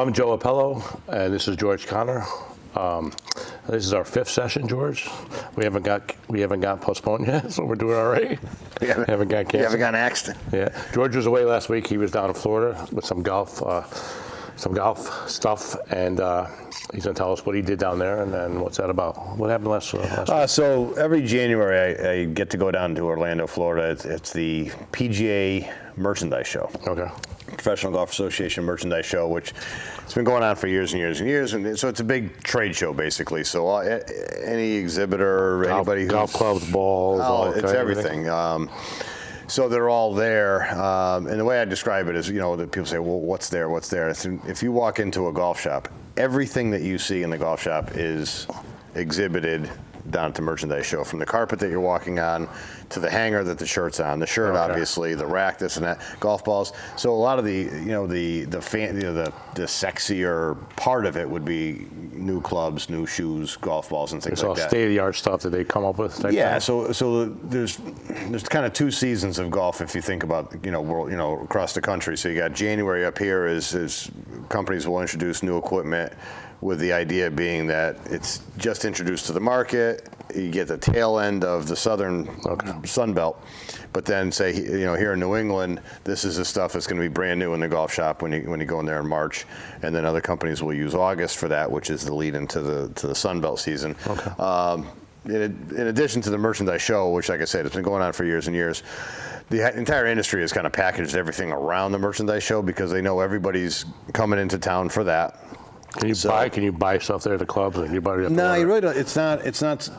I'm Joe Appello, and this is George Connor. This is our 5th session, George. We haven't got postponed yet, so we're doing all right. We haven't got canceled. You haven't gotten axed. Yeah, George was away last week. He was down in Florida with some golf stuff, and he's gonna tell us what he did down there and what's that about. What happened last week? So every January I get to go down to Orlando, Florida. It's the PGA Merchandise Show. Okay. Professional Golf Association Merchandise Show, which it's been going on for years and years and years, and so it's a big trade show basically. So any exhibitor, anybody who's golf clubs, balls, it's everything. So they're all there, and the way I describe it is, that people say, well, what's there? What's there? If you walk into a golf shop, everything that you see in the golf shop is exhibited down at the merchandise show, from the carpet that you're walking on to the hanger that the shirt's on, the shirt, obviously, the rack, this and that, golf balls. So a lot of the sexier part of it would be new clubs, new shoes, golf balls, and things it's like all that. state-of-the-art stuff that they come up with. Yeah. So there's kind of 2 seasons of golf if you think about across the country. So you got January up here is companies will introduce new equipment, with the idea being that it's just introduced to the market. You get the tail end of the southern Sun Belt, but then say here in New England, this is the stuff that's going to be brand new in the golf shop when you go in there in March, and then other companies will use August for that, which is the lead into the Sun Belt season. Okay. In addition to the merchandise show, which, like I said, it's been going on for years and years, the entire industry has kind of packaged everything around the merchandise show because they know everybody's coming into town for that. Can you buy stuff there at the clubs? Or you buy it no, you really don't. It's not.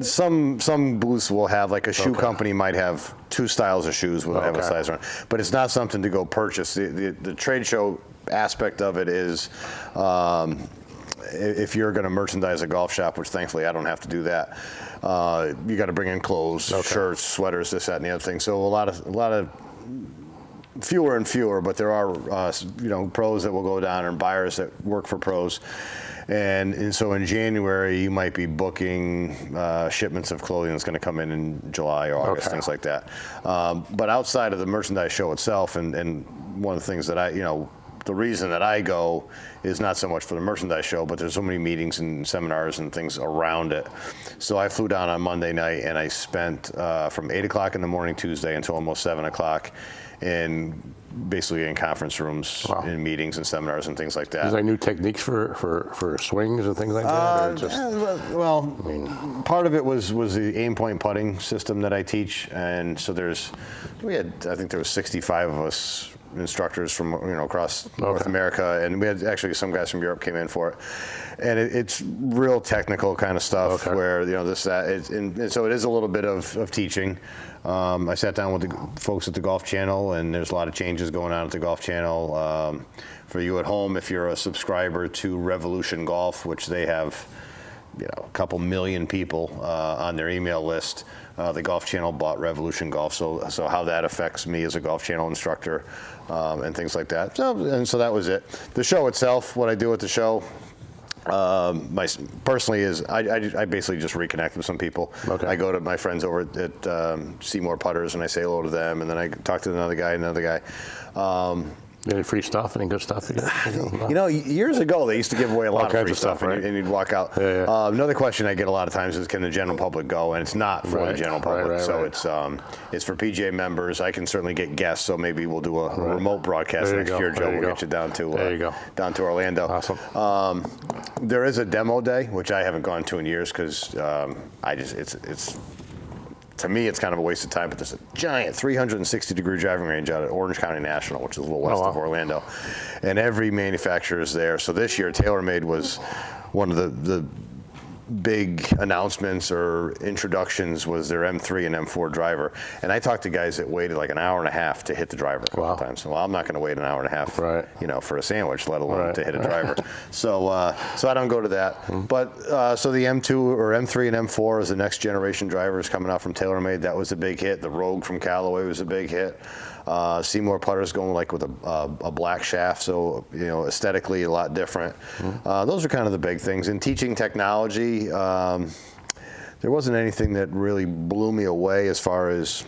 Some booths will have, like a shoe company might have 2 styles of shoes will have a size on, but it's not something to go purchase. The trade show aspect of it is, if you're going to merchandise a golf shop, which thankfully I don't have to do that, you got to bring in clothes, shirts, sweaters, this, that, and the other thing. So a lot of fewer and fewer, but there are pros that will go down and buyers that work for pros, and so in January you might be booking shipments of clothing that's going to come in July or August, things like that. But outside of the merchandise show itself, and one of the things that the reason that I go is not so much for the merchandise show, but there's so many meetings and seminars and things around it. So I flew down on Monday night and I spent from 8 o'clock in the morning Tuesday until almost 7 o'clock basically in conference rooms, in meetings and seminars and things like that. Is there new techniques for swings and things like that? Or part of it was the aim point putting system that I teach, and so I think there was 65 of us instructors from across North America, and we had actually some guys from Europe came in for it, and it's real technical kind of stuff where this, that, and so it is a little bit of teaching. I sat down with the folks at the Golf Channel, and there's a lot of changes going on at the Golf Channel. For you at home, if you're a subscriber to Revolution Golf, which they have a couple million people on their email list, the Golf Channel bought Revolution Golf, so how that affects me as a Golf Channel instructor, and things like that. So that was it. The show itself, what I do at the show, personally is I basically just reconnect with some people. I go to my friends over at Seymour Putters and I say hello to them, and then I talk to another guy. Any free stuff? Any good stuff? Years ago they used to give away a lot of free stuff, right? and you'd walk out. Another question I get a lot of times is, can the general public go? And it's not for the general public. It's for PGA members. I can certainly get guests, so maybe we'll do a remote broadcast next year, Joe. We'll get you down to Orlando. Awesome. There is a demo day, which I haven't gone to in years because to me, it's kind of a waste of time, but there's a giant 360-degree driving range out at Orange County National, which is a little west of Orlando, and every manufacturer is there. So this year, TaylorMade was one of the big announcements or introductions was their M3 and M4 driver. And I talked to guys that waited like an hour and a half to hit the driver a couple times. So, I'm not going to wait an hour and a half, for a sandwich, let alone to hit a driver. So I don't go to that. But so the M2 or M3 and M4 is the next generation drivers coming out from TaylorMade. That was a big hit. The Rogue from Callaway was a big hit. Seymour Putters going like with a black shaft, so aesthetically a lot different. Those are kind of the big things. In teaching technology, there wasn't anything that really blew me away as far as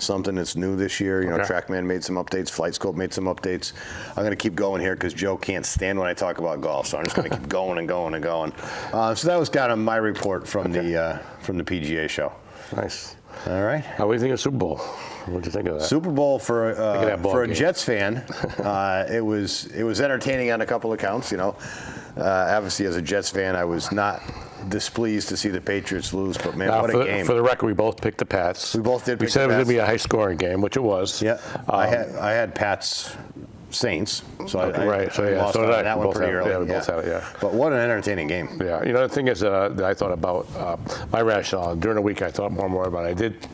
something that's new this year. You know, TrackMan made some updates, FlightScope made some updates. I'm going to keep going here because Joe can't stand when I talk about golf, so I'm just going to keep going and going and going. So that was kind of my report from the PGA show. Nice. All right. How do you think of Super Bowl? What did you think of that? Super Bowl for a game. Jets fan, it was entertaining on a couple of counts. You know, obviously as a Jets fan, I was not displeased to see the Patriots lose, but man, what a game! For the record, we both picked the Pats. We both did. We said it was going to be a high-scoring game, which it was. Yeah, I had Pats. Saints, so I lost so on that one pretty early. Yeah, we both had it, yeah. But what an entertaining game. Yeah, you know, the thing is that I thought about, my rationale, during the week I thought more and more about it. I did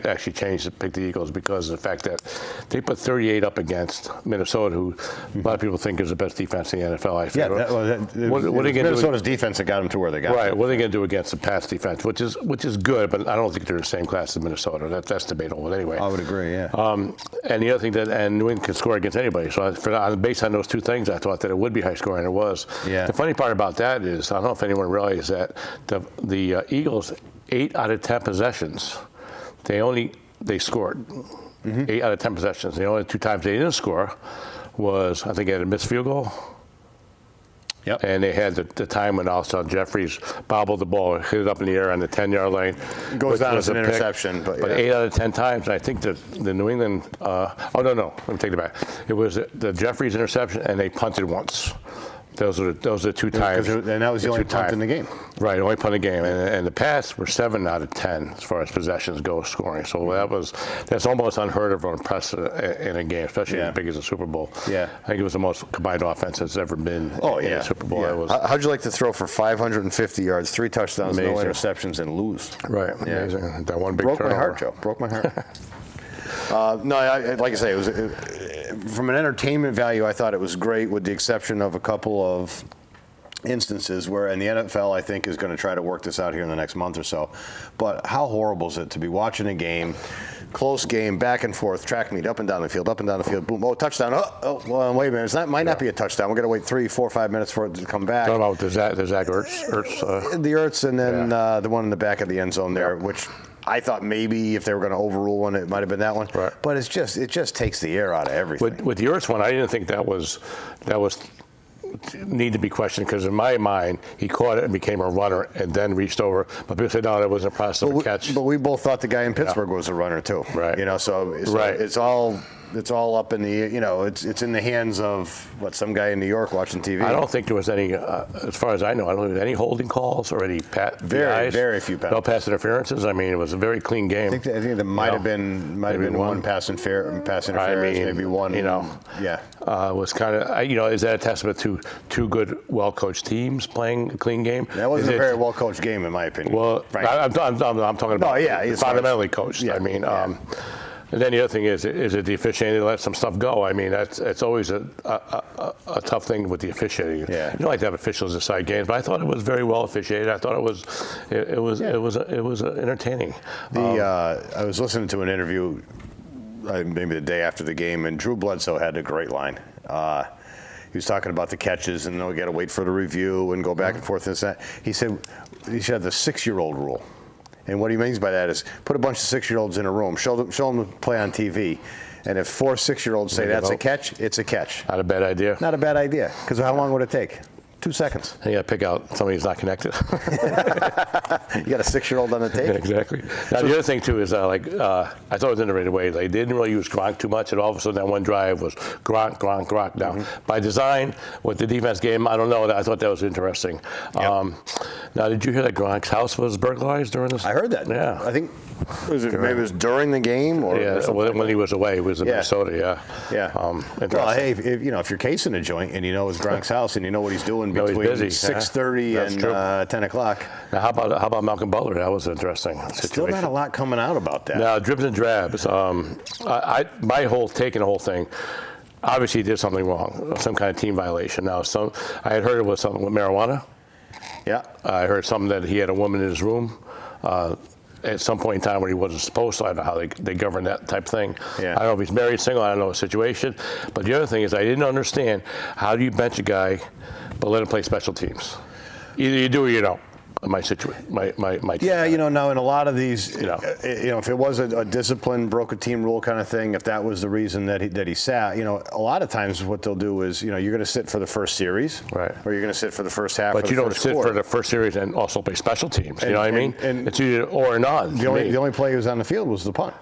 actually change to pick the Eagles because of the fact that they put 38 up against Minnesota, who a lot of people think is the best defense in the NFL. I feel. What are they going to do? Minnesota's defense that got them to where they got. Right, what are they going to do against the Pats defense, which is good, but I don't think they're the same class as Minnesota. That's debatable, but anyway. I would agree, yeah. And the other thing and New England can score against anybody, so based on those two things, I thought that it would be high scoring, and it was. Yeah. The funny part about that is, I don't know if anyone realized that the Eagles, 8 out of 10 possessions, they scored. 8 out of 10 possessions. The only 2 times they didn't score was, I think, they had a missed field goal. Yep. And they had the time when Alshon Jeffries bobbled the ball, hit it up in the air on the 10-yard line. Goes down as an interception. But 8 out of 10 times, I think the New England, no, let me take it back. It was the Jeffries interception, and they punted once. Those are the 2 times. And that was the only punt in the game. Right, only punt in the game. And the Pats were 7 out of 10 as far as possessions go scoring. So that's almost unheard of or unprecedented in a game, especially as big as the Super Bowl. Yeah. I think it was the most combined offense that's ever been in a Super Bowl. Yeah. How'd you like to throw for 550 yards, 3 touchdowns, Amazing. no interceptions, and lose? Right, amazing. That one big Broke turnover. my heart, Joe. Broke my heart. Like I say, it was from an entertainment value. I thought it was great, with the exception of a couple of instances where, in the NFL, I think is going to try to work this out here in the next month or so. But how horrible is it to be watching a game, close game, back and forth, track meet, up and down the field, boom, touchdown. Well, wait a minute, it might not be a touchdown. We're going to wait 3, 4, 5 minutes for it to come back. Talking about the Zach Ertz. The Ertz, and then the one in the back of the end zone there, which I thought maybe if they were going to overrule one, it might have been that one. Right. But it just takes the air out of everything. With the Ertz one, I didn't think that was need to be questioned, because in my mind he caught it and became a runner and then reached over. But people said no, that wasn't a process of a catch. But we both thought the guy in Pittsburgh was a runner too. Right. You know, so it's all up in the, it's in the hands of some guy in New York watching TV. I don't think there was any, as far as I know, I don't think there was any holding calls or any very few penalties. No pass interferences. I mean, it was a very clean game. I think there might have been one pass interference, maybe one. It was kind of, is that a testament to 2 good, well-coached teams playing a clean game? That wasn't a very well-coached game, in my opinion. Well, I'm talking about fundamentally coached. Yeah, I mean. And then the other thing is it the officiating to let some stuff go? I mean, it's always a tough thing with the officiating. Yeah. You don't like to have officials decide games, but I thought it was very well officiated. I thought it was entertaining. I was listening to an interview maybe the day after the game, and Drew Bledsoe had a great line. He was talking about the catches, and we got to wait for the review and go back and forth and that. He said he should have the 6-year-old rule. And what he means by that is put a bunch of 6-year-olds in a room, show them to play on TV, and if 4 6-year-olds say that's a catch, it's a catch. Not a bad idea. Not a bad idea, because how long would it take? 2 seconds. You got to pick out somebody who's not connected. You got a 6-year-old on the tape. Yeah, exactly. Now, the other thing, too, is I thought it was in the right way. They didn't really use Gronk too much, and all of a sudden that one drive was Gronk. Now, by design, with the defense game, I don't know. I thought that was interesting. Yep. Now, did you hear that Gronk's house was burglarized during this? I heard that. Yeah. I think maybe it was during the game or when he was away. He was in Minnesota, Yeah. Well, hey, if you're casing a joint and it's Gronk's house and you know what he's doing between 6:30 and 10 o'clock. Now, how about Malcolm Butler? That was an interesting situation. Still not a lot coming out about that. Now, dribs and drabs. My whole take in the whole thing, obviously he did something wrong, some kind of team violation. Now, I had heard it was something with marijuana. Yeah. I heard something that he had a woman in his room at some point in time where he wasn't supposed to. I don't know how they govern that type of thing. Yeah. I don't know if he's married, single, I don't know the situation. But the other thing is I didn't understand, how do you bench a guy but let him play special teams? Either you do or you don't. my situation, my Yeah, now in a lot of these, You know. If it was a discipline, broke a team rule kind of thing, if that was the reason that he sat, a lot of times what they'll do is, you're going to sit for the first series, Right. or you're going to sit for the first half. But or you the don't first sit quarter. for the first series and also play special teams. You know what I mean? and It's either or or none. The only play he was on the field was the punt.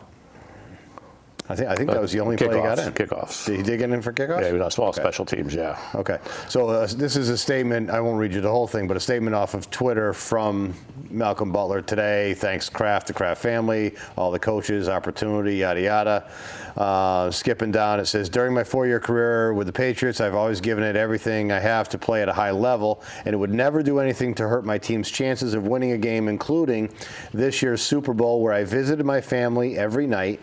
I think that was the only play he got in. Kickoffs. He did get in for kickoffs? Yeah, he was on small special teams, yeah. Okay. So this is a statement, I won't read you the whole thing, but a statement off of Twitter from Malcolm Butler today. Thanks, Kraft, the Kraft family, all the coaches, opportunity, yada, yada. Skipping down, it says, during my 4-year career with the Patriots, I've always given it everything I have to play at a high level, and it would never do anything to hurt my team's chances of winning a game, including this year's Super Bowl, where I visited my family every night.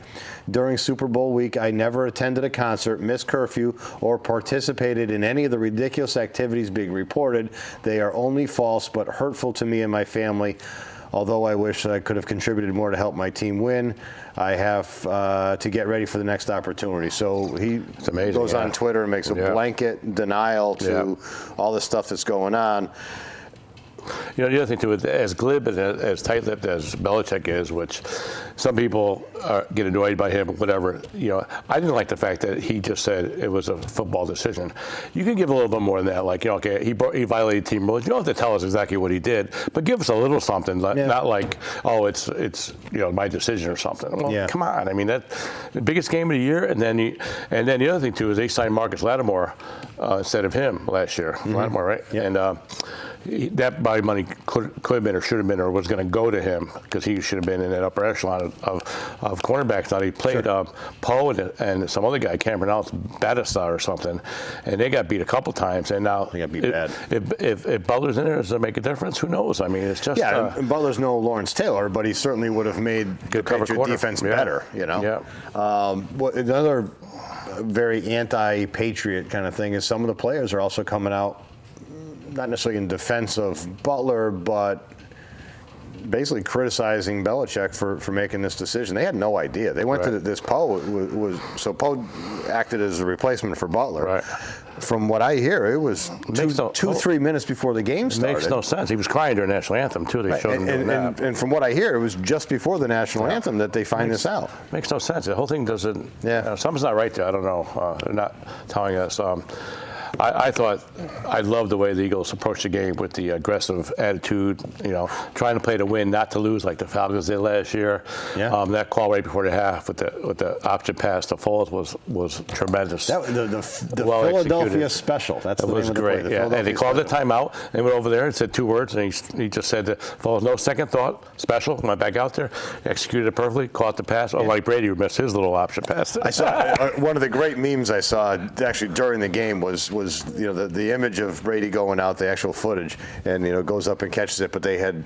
During Super Bowl week, I never attended a concert, missed curfew, or participated in any of the ridiculous activities being reported. They are only false but hurtful to me and my family. Although I wish I could have contributed more to help my team win, I have to get ready for the next opportunity. So he goes on Twitter and makes a blanket denial to all the stuff that's going on. The other thing, too, as glib and as tight-lipped as Belichick is, which some people get annoyed by him, whatever, I didn't like the fact that he just said it was a football decision. You can give a little bit more than that, like, okay, he violated team rules. You don't have to tell us exactly what he did, but give us a little something, not like, oh, it's my decision or something. Well, come on. I mean, that's the biggest game of the year, and then the other thing, too, is they signed Marcus Lattimore instead of him last year. Lattimore, right? Yeah. And that body money could have been or should have been or was going to go to him because he should have been in that upper echelon of cornerbacks. Now he played Poe and some other guy, I can't pronounce, Batista or something, and they got beat a couple times. And now they got beat bad. If Butler's in there, does it make a difference? Who knows? I mean, it's just and Butler's no Lawrence Taylor, but he certainly would have made the Patriot defense better. Another very anti-Patriot kind of thing is some of the players are also coming out, not necessarily in defense of Butler, but basically criticizing Belichick for making this decision. They had no idea. They went to this Poe so Poe acted as a replacement for Butler. Right. From what I hear, it was 3 minutes before the game started. It makes no sense. He was crying during the national anthem too. They showed him doing that. And from what I hear, it was just before the national anthem that they find this out. Makes no sense. The whole thing doesn't. Something's not right there. I don't know. They're not telling us. I thought I loved the way the Eagles approached the game with the aggressive attitude, trying to play to win, not to lose like the Falcons did last year. Yeah. That call right before the half with the option pass to Foles was tremendous. The Philadelphia special. That's the name of the play. Yeah, and they called the timeout. They went over there and said 2 words, and he just said that Foles, no second thought, special. Went back out there, executed it perfectly, caught the pass. Unlike Brady, who missed his little option pass. I saw one of the great memes I saw actually during the game was the image of Brady going out, the actual footage, and goes up and catches it, but they had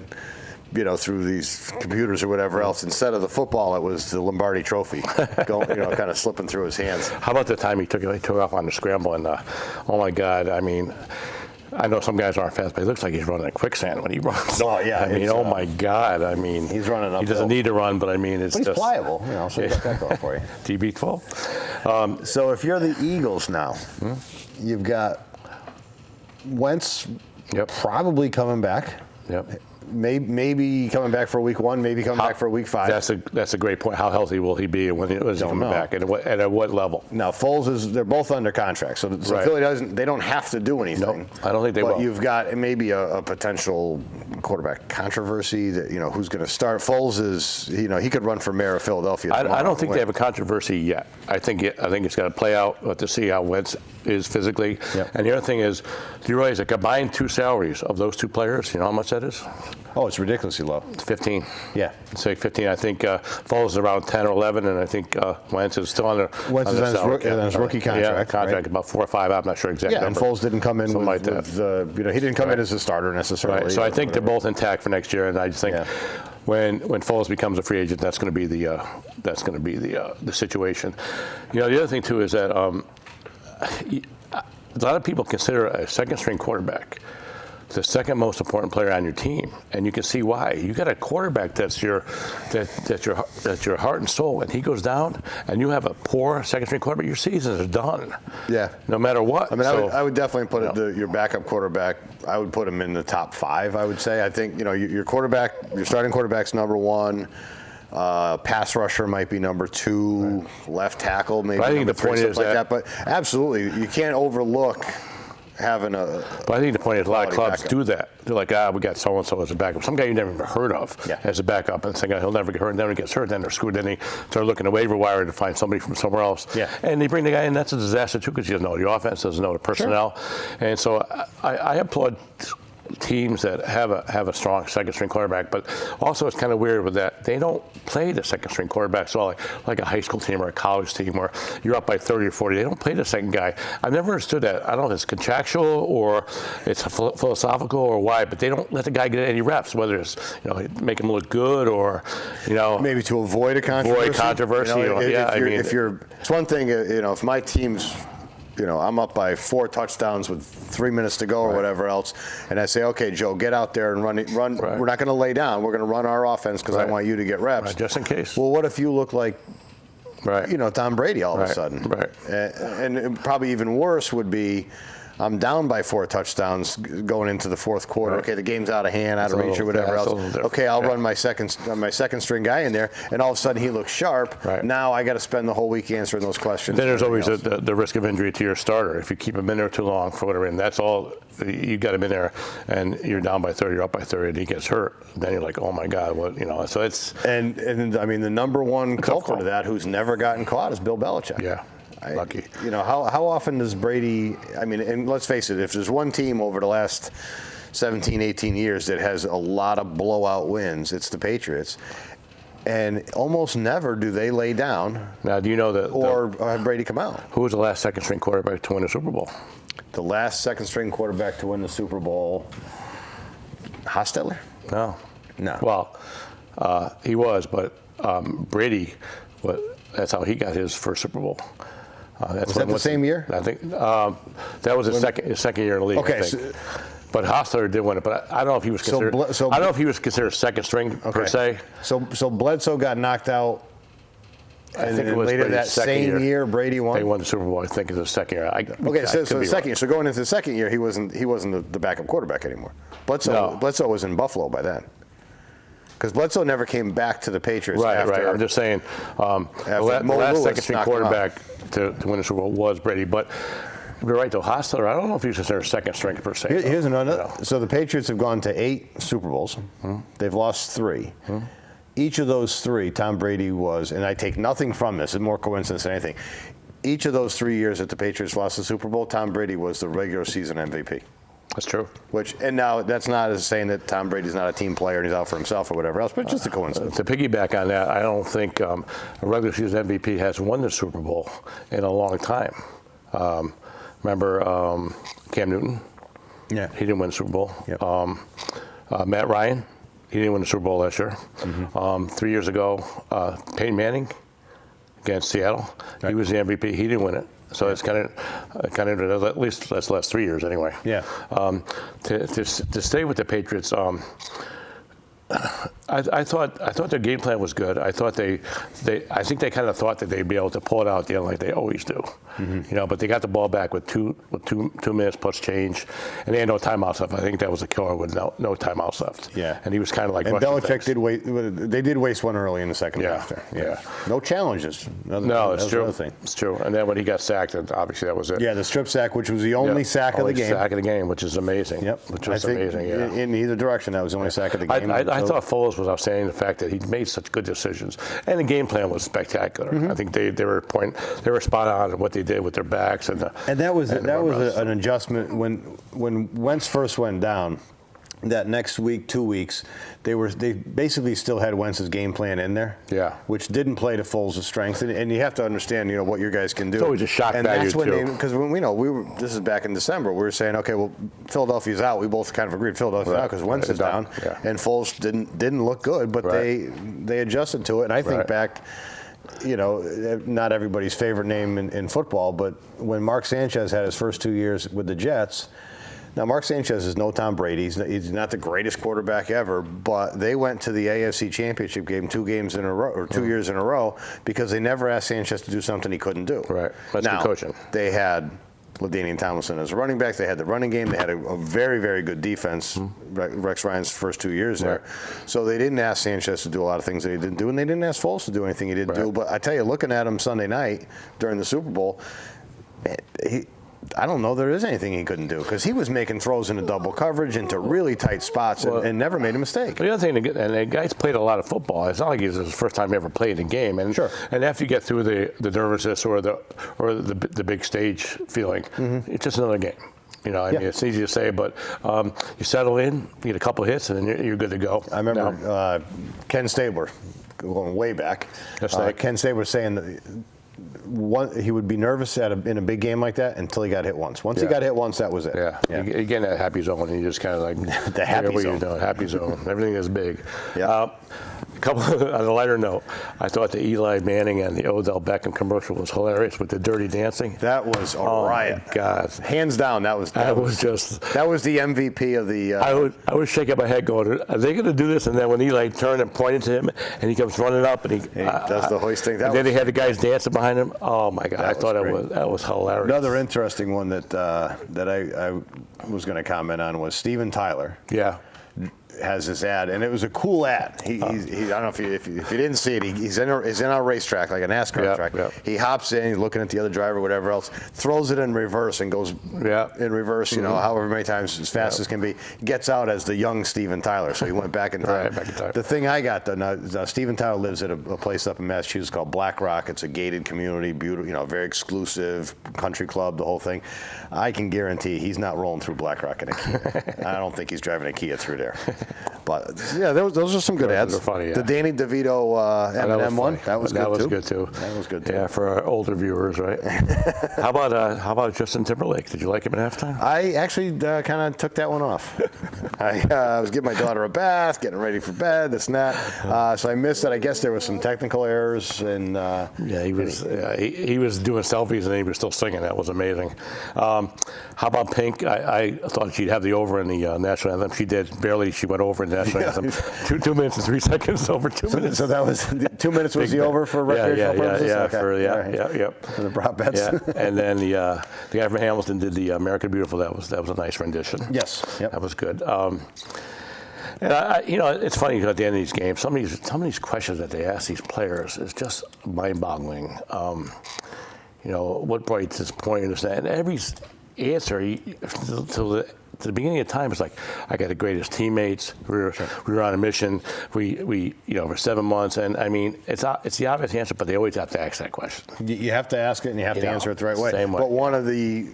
through these computers or whatever else, instead of the football, it was the Lombardi Trophy, going, kind of slipping through his hands. How about the time he took off on the scramble and oh my God, I mean, I know some guys aren't fast, but it looks like he's running a quicksand when he runs. Oh yeah, I mean, oh my God, I mean, he's running uphill. He doesn't need to run, but I mean, it's he's pliable, so he's got that going for you. TB12. So if you're the Eagles now, you've got Wentz probably coming back. Yep. Maybe coming back for week 1, maybe coming back for week 5. That's a great point. How healthy will he be when he's coming back, and at what level? Now Foles they're both under contract, so Philly they don't have to do anything. Nope, I don't think they will. But you've got maybe a potential quarterback controversy that who's going to start. Foles is he could run for mayor of Philadelphia. I don't think they have a controversy yet. I think it's got to play out to see how Wentz is physically. Yep. And the other thing is, do you realize the combined 2 salaries of those 2 players? You know how much that is? Oh, it's ridiculously low. It's 15. Yeah. Say 15. I think Foles is around 10 or 11, and I think Wentz is still on his rookie contract. Contract about 4 or 5. I'm not sure exactly. Yeah, and Foles didn't come in he didn't come in as a starter necessarily. Right. So I think they're both intact for next year, and I just think when Foles becomes a free agent, that's going to be the situation. The other thing too is that a lot of people consider a second string quarterback the second most important player on your team, and you can see why. You got a quarterback that's your heart and soul, and he goes down, and you have a poor second string quarterback. Your season is done. Yeah. No matter what. I mean, I would definitely put your backup quarterback. I would put him in the top 5. I would say. I think your quarterback, your starting quarterback's number 1. Pass rusher might be number 2. Right. Left tackle maybe. But I think the point is that. But absolutely, you can't overlook having a. But I think the point is a lot of clubs do that. They're like, we got so and so as a backup. Some guy you never even heard of as a backup, and thinking he'll never get hurt. And then he gets hurt, then they're screwed. Then they start looking at waiver wire to find somebody from somewhere else. Yeah. And they bring the guy in. That's a disaster too, because he doesn't know the offense, doesn't know the personnel, and so I applaud teams that have a strong second string quarterback, but also it's kind of weird with that they don't play the second string quarterback. So like a high school team or a college team where you're up by 30 or 40, they don't play the second guy. I've never understood that. I don't know if it's contractual or it's philosophical or why, but they don't let the guy get any reps, whether it's make him look good or maybe to avoid a controversy. It's one thing if my team's I'm up by 4 touchdowns with 3 minutes to go or whatever else, and I say, okay, Joe, get out there and run. Right. We're not going to lay down. We're going to run our offense because I want you to get reps. Right, just in case. Well, what if you look like, Tom Brady all of a sudden? Right. And probably even worse would be, I'm down by 4 touchdowns going into the fourth quarter. Right. Okay, the game's out of hand, out of reach, or whatever else. Okay, I'll run my second string guy in there, and all of a sudden he looks sharp. Right. Now I got to spend the whole week answering those questions. Then there's always the risk of injury to your starter if you keep him in there too long for whatever. And that's all you got him in there, and you're down by 30, you're up by 30, and he gets hurt. Then you're like, oh my God, what So it's and I mean the number one culprit of that, who's never gotten caught, is Bill Belichick. Yeah. Lucky. How often does Brady, and let's face it, if there's one team over the last 17, 18 years that has a lot of blowout wins, it's the Patriots. And almost never do they lay down. Now, do you know that? Or have Brady come out? Who was the last second string quarterback to win a Super Bowl? The last second string quarterback to win the Super Bowl, Hostetler? No. Well, he was, but Brady, that's how he got his first Super Bowl. Was that the same year? I think that was his second year in the league. Okay, I think. But Hostler did win it. But I don't know if he was considered. I don't know if he was considered second string per se. So Bledsoe got knocked out. I think it was later that same year Brady won. They won the Super Bowl. I think it was the second year. So the second year. So going into the second year, he wasn't the backup quarterback anymore. Bledsoe was in Buffalo by then. Because Bledsoe never came back to the Patriots. Right. I'm just saying, the last second string quarterback to win the Super Bowl was Brady. But you're right, though. Hostler, I don't know if he's considered second string per se. Here's another. So the Patriots have gone to 8 Super Bowls. Mm-hmm. They've lost 3. Mm-hmm. Each of those 3, Tom Brady was, and I take nothing from this, it's more coincidence than anything. Each of those 3 years that the Patriots lost the Super Bowl, Tom Brady was the regular season MVP. That's true. And now that's not as saying that Tom Brady's not a team player and he's out for himself or whatever else, but it's just a coincidence. To piggyback on that, I don't think a regular season MVP has won the Super Bowl in a long time. Remember Cam Newton? Yeah. He didn't win the Super Bowl. Yep. Matt Ryan, he didn't win the Super Bowl last year. Mm-hmm. 3 years ago, Peyton Manning against Seattle, he was the MVP. He didn't win it. So it's kind of at least that's the last 3 years anyway. Yeah. To stay with the Patriots, I thought their game plan was good. I think they kind of thought that they'd be able to pull it out at the end like they always do. Mm-hmm. But they got the ball back with two minutes plus change, and they had no timeouts left. I think that was a killer with no timeouts left. Yeah. And he was kind of like. And Belichick did waste one early in the second half. Yeah. No challenges. No, it's true. It's true. And then when he got sacked, obviously that was it. Yeah, the strip sack, which was the only sack of the game. Sack of the game, which is amazing. Yep. Which was amazing. Yeah. In either direction, that was the only sack of the game. I thought Foles was outstanding. The fact that he made such good decisions, and the game plan was spectacular. Mm-hmm. I think they were spot on in what they did with their backs and that was an adjustment when Wentz first went down. That next week, 2 weeks, they basically still had Wentz's game plan in there. Yeah. Which didn't play to Foles' strength, and you have to understand, what your guys can do. It's always a shock value that's when too. Because this is back in December, we were saying, okay, well, Philadelphia's out. We both kind of agreed Philadelphia's out because Wentz is down, and Foles didn't look good, but they adjusted to it. And I think back. Not everybody's favorite name in football, but when Mark Sanchez had his first 2 years with the Jets, Now, Mark Sanchez is no Tom Brady. He's not the greatest quarterback ever, but they went to the AFC Championship game 2 games in a row, or 2 years in a row, because they never asked Sanchez to do something he couldn't do. Right. That's good coaching. They had LaDainian Tomlinson as a running back. They had the running game. They had a very, very good defense, Rex Ryan's first 2 years there. So they didn't ask Sanchez to do a lot of things that he didn't do, and they didn't ask Foles to do anything he didn't do. But I tell you, looking at him Sunday night during the Super Bowl, I don't know there is anything he couldn't do, because he was making throws into double coverage, into really tight spots, and never made a mistake. The other thing, and the guy's played a lot of football. It's not like it's his first time ever played a game. And and after you get through the nervousness or the big stage feeling, it's just another game. You know, I mean, it's easy to say, but you settle in, you get a couple hits, and then you're good to go. I remember Ken Stabler, going way back. Ken Stabler saying that he would be nervous in a big game like that until he got hit once. Once he got hit once, that was it. You get in that happy zone, and you just kind of like the happy zone. Happy zone. Everything is big. A couple on a lighter note, I thought the Eli Manning and the Odell Beckham commercial was hilarious with the Dirty Dancing. That was a riot. My God, hands down, that was the MVP of the. I was shaking my head, going, "Are they going to do this?" And then when Eli turned and pointed to him, and he comes running up, and he does the hoisting. And then they had the guys dancing behind him. Oh my God, I thought that was hilarious. Another interesting one that I was going to comment on was Steven Tyler. Has his ad, and it was a cool ad. I don't know if you didn't see it. He's in a racetrack, like a NASCAR track. He hops in, he's looking at the other driver, whatever else, throws it in reverse and goes in reverse. You know, however many times, as fast as can be. Gets out as the young Steven Tyler. So he went back in time. The thing I got though, now Steven Tyler lives at a place up in Massachusetts called Black Rock. It's a gated community, beautiful, you know, very exclusive country club, the whole thing. I can guarantee he's not rolling through Black Rock in a Kia. I don't think he's driving a Kia through there. But yeah, those are some good ads. Funny, the Danny DeVito M&M one, that was good too. That was good too. Yeah, for our older viewers, right? How about Justin Timberlake? Did you like him at halftime? I actually kind of took that one off. I was giving my daughter a bath, getting ready for bed, this and that. So I missed it. I guess there was some technical errors, and he was doing selfies and he was still singing. That was amazing. How about Pink? I thought she'd have the over in the national anthem. She did barely. She went over in the national anthem. 2 minutes and 3 seconds over 2 minutes. So that was 2 minutes was the over for recreational purposes. For the prop bets. And then the guy from Hamilton did the American Beautiful. That was a nice rendition. Yes. That was good. And you know, it's funny at the end of these games, some of these questions that they ask these players is just mind-boggling. You know, what brought you to this point? And every answer to the beginning of time, it's like, I got the greatest teammates. We were on a mission. We for 7 months, and I mean, it's the obvious answer, but they always have to ask that question. You have to ask it, and you have to answer it the right way. Same way. But one of the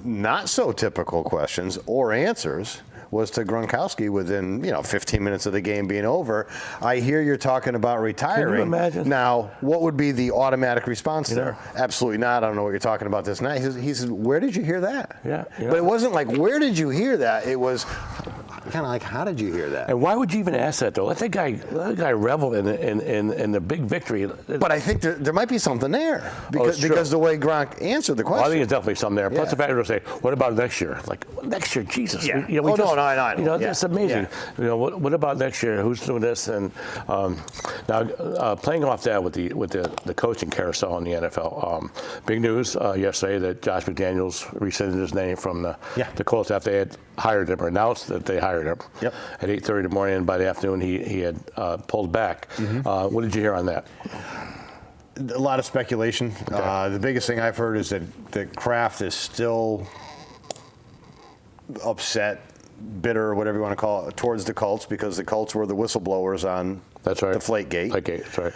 not so typical questions or answers was to Gronkowski within 15 minutes of the game being over. I hear you're talking about retiring. Can you imagine? Now, what would be the automatic response there? Absolutely not. I don't know what you're talking about this night. He says, where did you hear that? But it wasn't like, where did you hear that? It was kind of like, how did you hear that? And why would you even ask that, though? Let that guy revel in the big victory. But I think there might be something there because the way Gronk answered the question. Well, I think there's definitely something there. Plus the fact they'll say, what about next year? Like, next year, Jesus. No. That's amazing. You know, what about next year? Who's doing this? And now, playing off that with the coaching carousel in the NFL, big news yesterday that Josh McDaniels rescinded his name from the Colts after they had hired him or announced that they hired him. At 8:30 in the morning, and by the afternoon he had pulled back. What did you hear on that? A lot of speculation. The biggest thing I've heard is that Kraft is still upset, bitter, whatever you want to call it, towards the Colts because the Colts were the whistleblowers on the Deflategate. That's right.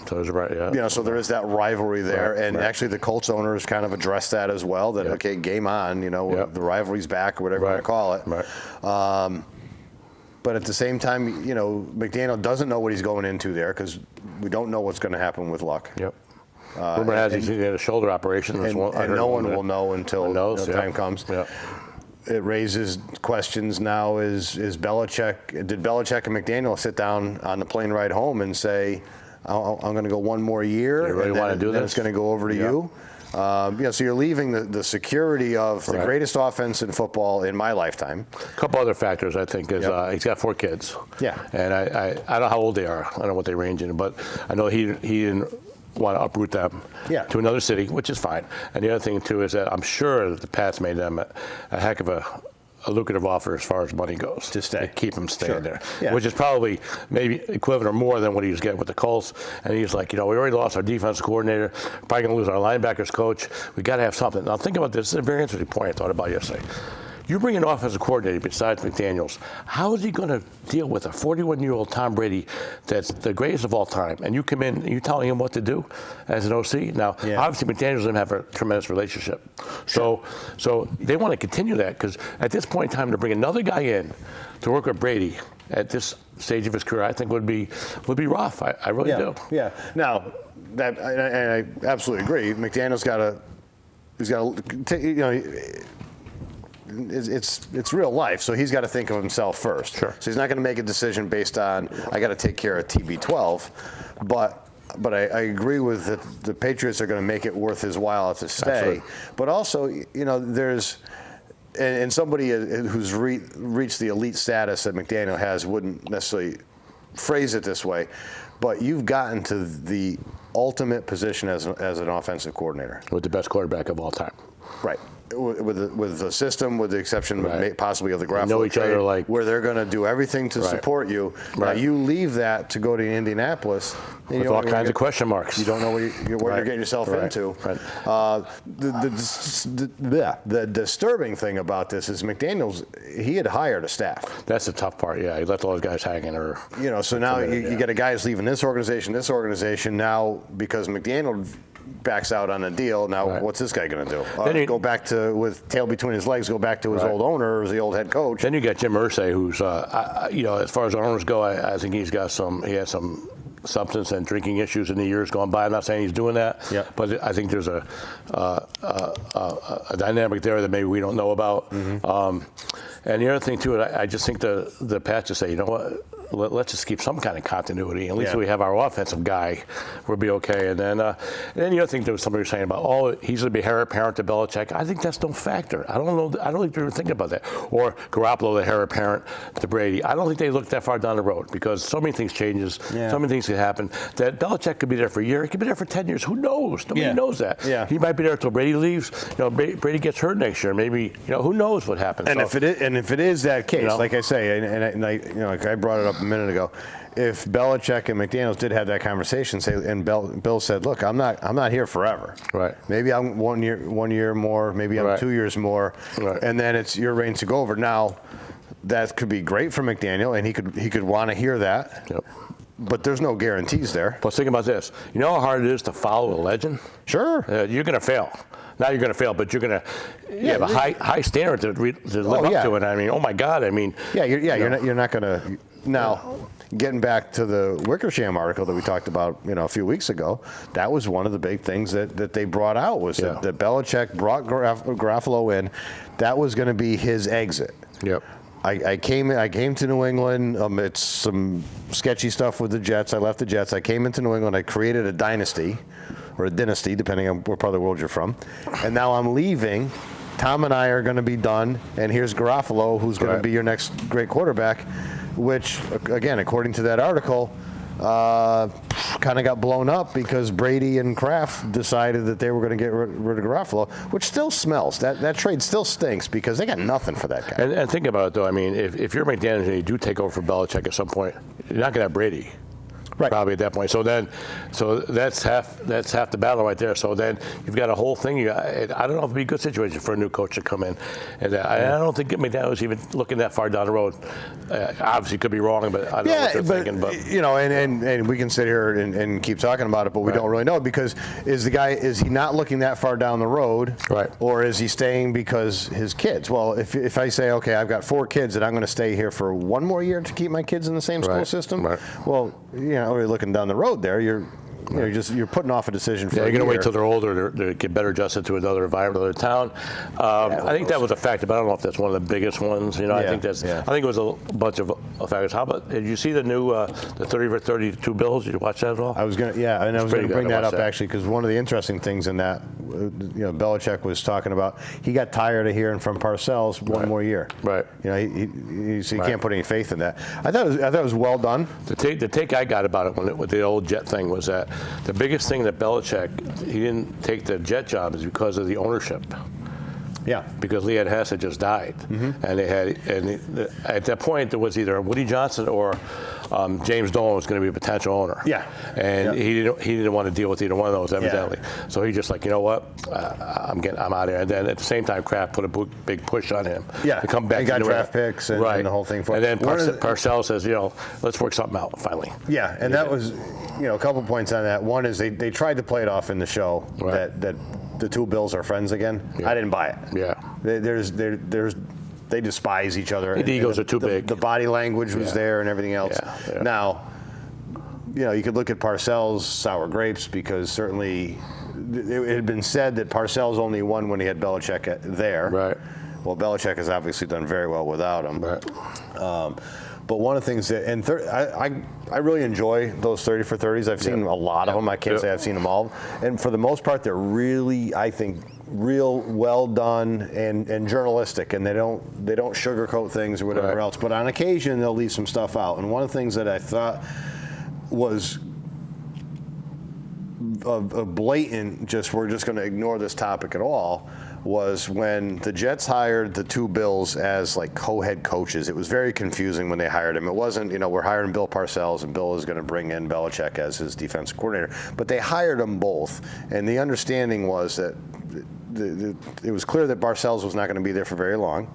So it was right, so there is that rivalry there, and actually the Colts owners kind of addressed that as well. That okay, game on, the rivalry's back or whatever you want to call it. But at the same time, McDaniel doesn't know what he's going into there because we don't know what's going to happen with Luck. Rumor has he had a shoulder operation, and no one will know until the time comes. It raises questions now: did Belichick and McDaniel sit down on the plane ride home and say, "I'm going to go one more year, you really want to do this? Then it's going to go over to you"? So you're leaving the security of the greatest offense in football in my lifetime. A couple other factors, I think, is he's got 4 kids. Yeah. And I don't know how old they are. I don't know what they range in, but I know he didn't want to uproot them to another city, which is fine. And the other thing, too, is that I'm sure that the Pats made them a heck of a lucrative offer as far as money goes. To stay. To keep him staying there. Yeah. Which is probably maybe equivalent or more than what he was getting with the Colts. And he's like, we already lost our defensive coordinator, probably going to lose our linebackers coach. We got to have something. Now think about this. This is a very interesting point I thought about yesterday. You bring an offensive coordinator besides McDaniels. How is he going to deal with a 41-year-old Tom Brady that's the greatest of all time? And you come in and you're telling him what to do as an OC? Now, obviously, McDaniels doesn't have a tremendous relationship. So they want to continue that because at this point in time, to bring another guy in to work with Brady at this stage of his career, I think would be rough. I really do. Yeah. Now, and I absolutely agree. McDaniels he's got to, it's real life, so he's got to think of himself first. Sure. So he's not going to make a decision based on I got to take care of TB12, but I agree with that the Patriots are going to make it worth his while to stay. Absolutely. But also, there's and somebody who's reached the elite status that McDaniel has wouldn't necessarily phrase it this way, but you've gotten to the ultimate position as an offensive coordinator With the best quarterback of all time. Right. With the system, with the exception possibly of the Garoppolo know each other trade, where they're going to do everything to support you. Now you leave that to go to Indianapolis. With all kinds of question marks. You don't know what you're getting yourself into. Right. The disturbing thing about this is McDaniels, he had hired a staff. That's the tough part, yeah. He left all those guys hanging. So now you get a guy who's leaving this organization, now because McDaniel backs out on a deal. Now, what's this guy going to do? Go back to, with tail between his legs, go back to his old owner or the old head coach. Then you got Jim Irsay, who's, as far as owners go, I think he has some substance and drinking issues in the years gone by. I'm not saying he's doing that, but I think there's a dynamic there that maybe we don't know about. And the other thing, too, I just think the Pats just say, you know what? Let's just keep some kind of continuity. At least we have our offensive guy. We'll be okay. And then the other thing that somebody was saying about, he's going to be heir apparent to Belichick. I think that's no factor. I don't know. I don't think they're thinking about that. Or Garoppolo, the heir apparent to Brady. I don't think they look that far down the road because so many things changes. So many things can happen. That Belichick could be there for a year. He could be there for 10 years. Who knows? Nobody knows that. He might be there until Brady leaves. Brady gets hurt next year. Maybe. Who knows what happens? And if it is that case, like I say, and I brought it up a minute ago, if Belichick and McDaniels did have that conversation, and Bill said, "Look, I'm not here forever. Right. Maybe I'm one year more. Maybe I'm 2 years more. Right. And then it's your reign to go over." Now, that could be great for McDaniel, and he could want to hear that. Yep. But there's no guarantees there. But think about this. You know how hard it is to follow a legend? Sure. You're going to fail. Now you're going to fail, but you're going to have a high standard to live up to it. I mean, oh my God. I mean, you're not going to. Now, getting back to the Wickersham article that we talked about, a few weeks ago, that was one of the big things that they brought out was that Belichick brought Garoppolo in. That was going to be his exit. Yep. I came to New England. It's some sketchy stuff with the Jets. I left the Jets. I came into New England. I created a dynasty, or a dynasty, depending on what part of the world you're from. And now I'm leaving. Tom and I are going to be done. And here's Garoppolo, who's going to be your next great quarterback, which, again, according to that article, kind of got blown up because Brady and Kraft decided that they were going to get rid of Garoppolo, which still smells. That trade still stinks because they got nothing for that guy. And think about it, though. I mean, if you're McDaniels and you do take over for Belichick at some point, you're not going to have Brady. Right. Probably at that point. So that's half the battle right there. So then you've got a whole thing. I don't know if it'd be a good situation for a new coach to come in. And I don't think McDaniel's even looking that far down the road. Obviously, could be wrong, but I don't know what they're thinking. But and we can sit here and keep talking about it, but we don't really know because is he not looking that far down the road, or is he staying because his kids? Well, if I say, okay, I've got 4 kids and I'm going to stay here for one more year to keep my kids in the same school system, well, already looking down the road there, you're you're putting off a decision for Yeah, a you're going to year. wait till they're older to get better adjusted to another environment, another town. I think that was a factor, but I don't know if that's one of the biggest ones. I Yeah, think that's. yeah. I think it was a bunch of factors. How about? Did you see the new the 30 for 32 bills? Did you watch that at all? I was going to pretty good. bring I that watched up that. actually, because one of the interesting things in that, Belichick was talking about, he got tired of hearing from Parcells one more year. Right. So you can't put any faith in that. I thought it was well done. The take I got about it with the old Jet thing was that the biggest thing that Belichick, he didn't take the Jet job is because of the ownership. Yeah. Because Leon Hess had just died, and they had, at that point there was either Woody Johnson or James Dolan was going to be a potential owner. Yeah. And he didn't want to deal with either one of those evidently. So he just like, you know what, I'm out of here. And then at the same time, Kraft put a big push on him. Yeah. To come back. And got to draft picks and the whole thing for And then One of the- Parcells says, let's work something out finally. Yeah, and that was, a couple points on that. One is they tried to play it off in the show that the two Bills are friends again. Yeah. I didn't buy it. Yeah. They despise each other. The egos are too big. The body language was there and everything else. Yeah. Now, you could look at Parcells' sour grapes, because certainly it had been said that Parcells only won when he had Belichick there. Right. Well, Belichick has obviously done very well without him. Right. But one of the things that, and I really enjoy those 30 for 30s. I've seen a lot of them. I can't say I've seen them all. And for the most part, they're really, I think, real well done and journalistic, and they don't sugarcoat things or whatever else. But on occasion, they'll leave some stuff out. And one of the things that I thought was a blatant, we're just going to ignore this topic at all, was when the Jets hired the two Bills as like co-head coaches. It was very confusing when they hired him. It wasn't, we're hiring Bill Parcells and Bill is going to bring in Belichick as his defensive coordinator. But they hired them both, and the understanding was that it was clear that Parcells was not going to be there for very long.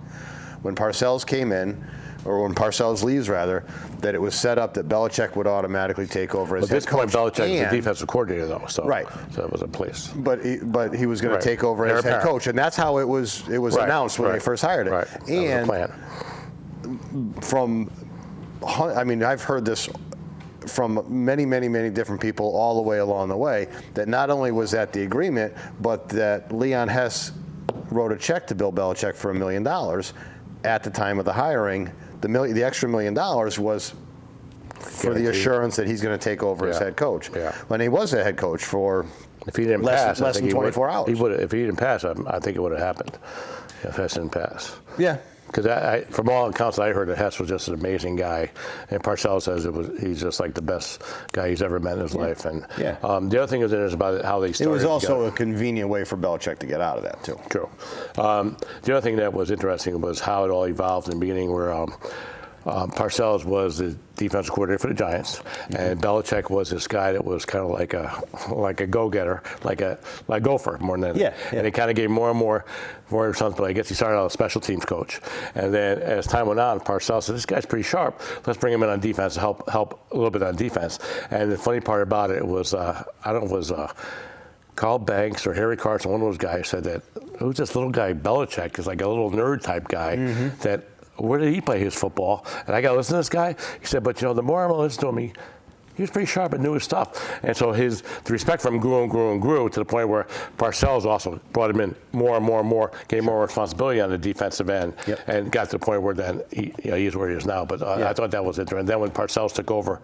When Parcells came in, or when Parcells leaves rather, that it was set up that Belichick would automatically take over as At head this point, coach. Belichick was the defensive coordinator, though. So, Right. So that was in place. But he was going to take over as head coach, and that's how it was announced when they first hired it. Right. And that was the plan. I've heard this from many, many, many different people all the way along the way, that not only was that the agreement, but that Leon Hess wrote a check to Bill Belichick for $1 million at the time of the hiring. The extra $1 million was for the assurance that he's going to take over as head coach. Yeah. When he was a head coach for If he didn't less pass, than 24 hours. If he didn't pass, I think it would have happened. If Hess didn't pass. Yeah. Because from all accounts I heard, that Hess was just an amazing guy, and Parcells says he's just like the best guy he's ever met in his life. And the other thing is about how they started. It was also together. a convenient way for Belichick to get out of that too. True. The other thing that was interesting was how it all evolved in the beginning, where Parcells was the defensive coordinator for the Giants, and Belichick was this guy that was kind of like a go-getter, like a gopher more than anything. And he kind of gave more and more responsibility. I guess he started out as a special teams coach, and then as time went on, Parcells said, "This guy's pretty sharp. Let's bring him in on defense to help a little bit on defense." And the funny part about it was, I don't know, it was Carl Banks or Harry Carson, one of those guys, said that who's this little guy Belichick is like a little nerd type guy that. Where did he play his football? And I got to listen to this guy. He said, but the more I'm listening to him, he was pretty sharp and knew his stuff. And so the respect for him grew and grew and grew to the point where Parcells also brought him in more and more and more, gave more responsibility on the defensive end, and got to the point where then he is where he is now. But I thought that was interesting. And then when Parcells took over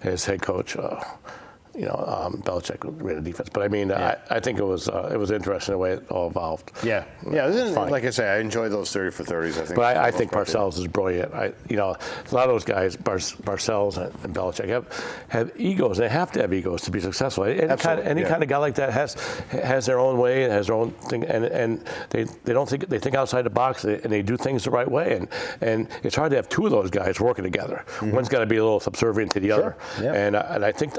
as head coach, Belichick ran the defense. But I think it was interesting the way it all evolved. Yeah. Like I say, I enjoy those 30 for 30s. I think. But I think Parcells is brilliant. A lot of those guys, Parcells and Belichick, have egos. They have to have egos to be successful. Any kind of guy like that has their own way and has their own thing, and they think outside the box, and they do things the right way. And it's hard to have two of those guys working together. One's got to be a little subservient to the other. Yeah. And I think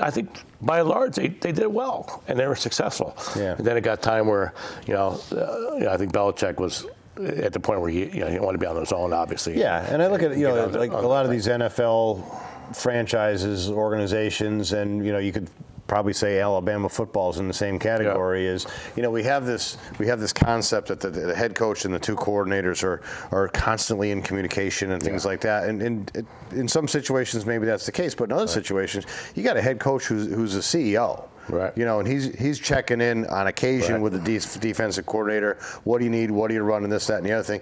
by and large, they did well, and they were successful. Yeah. And then it got time where, I think Belichick was at the point where he didn't want to be on his own, obviously. Yeah, and I look at, like a lot of these NFL franchises, organizations, and, you could probably say Alabama football is in the same category. Is we have this concept that the head coach and the two coordinators are constantly in communication and things like that. And in some situations maybe that's the case, but in other situations you got a head coach who's a CEO. Right. And he's checking in on occasion with the defensive coordinator. What do you need? What are you running? This, that, and the other thing.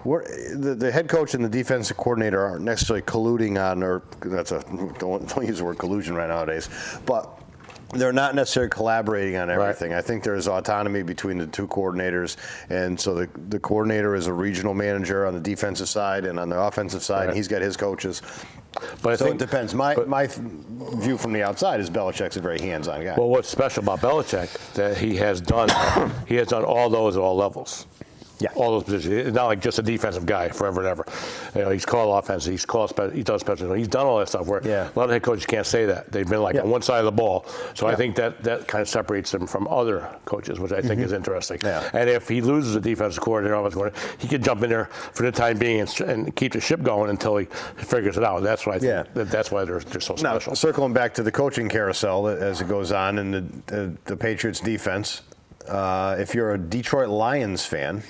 The head coach and the defensive coordinator aren't necessarily colluding on, or don't use the word collusion right nowadays, but they're not necessarily collaborating on everything. Right. I think there's autonomy between the two coordinators, and so the coordinator is a regional manager on the defensive side, and on the offensive side, he's got his coaches. But it depends. My view from the outside is Belichick's a very hands-on guy. Well, what's special about Belichick that he has done all those at all levels. Yeah, all those positions. It's not like just a defensive guy forever and ever. He's called offense. He does special. He's done all that stuff. Where a lot of head coaches can't say that. They've been on one side of the ball. So I think that kind of separates him from other coaches, which I think is interesting. Yeah. And if he loses a defensive coordinator, offensive coordinator, he can jump in there for the time being and keep the ship going until he figures it out. That's why I think that's why they're so special. Now, circling back to the coaching carousel as it goes on in the Patriots defense, if you're a Detroit Lions fan,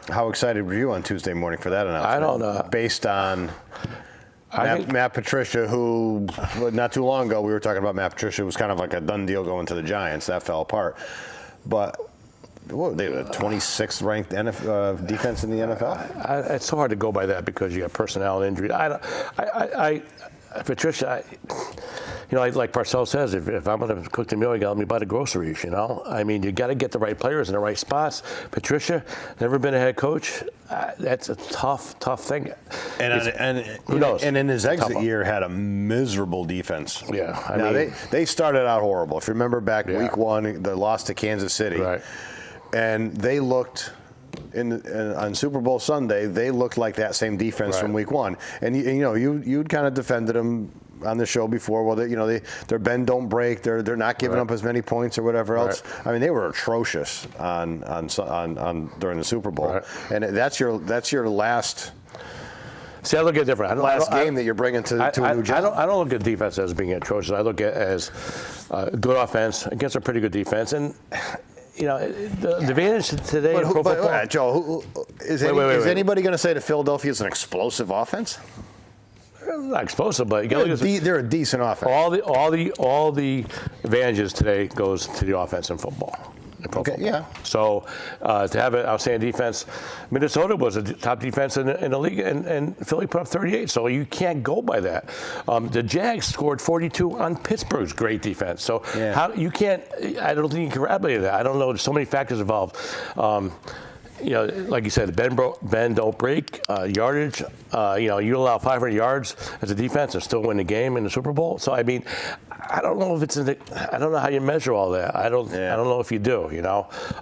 how excited were you on Tuesday morning for that announcement? I don't know. Based on Matt Patricia, who not too long ago we were talking about Matt Patricia was kind of like a done deal going to the Giants. That fell apart. But what, they were the 26th ranked defense in the NFL? It's so hard to go by that because you got personnel and injury. Patricia, like Parcells says, if I'm going to cook the meal, you got to let me buy the groceries, I mean, you got to get the right players in the right spots. Patricia, never been a head coach. That's a tough thing. And who knows? And in his exit year, had a miserable defense. Yeah. I mean, they started out horrible. If you remember back week one, the loss to Kansas City. Right. And they looked... on Super Bowl Sunday, they looked like that same defense from Week 1, and you'd kind of defended them on the show before. Well, their bend don't break. They're not giving up as many points or whatever else. I mean, they were atrocious on during the Super Bowl, and that's your last. See, I look at it different. Last game that you're bringing to a new job. I don't look at defense as being atrocious. I look at it as good offense against a pretty good defense, and. The advantage today in pro football. Joe, is anybody going to say that Philadelphia is an explosive offense? Not explosive, but you got to look at they're a decent offense. All the advantages today goes to the offense in football. Okay, yeah. So to have an outstanding defense, Minnesota was a top defense in the league, and Philly put up 38. So you can't go by that. The Jags scored 42 on Pittsburgh's great defense. So how you can't? I don't think you can replicate that. I don't know. There's so many factors involved. Like you said, bend don't break, yardage. You allow 500 yards as a defense and still win the game in the Super Bowl. So I mean, I don't know if I don't know how you measure all that. I don't know if you do.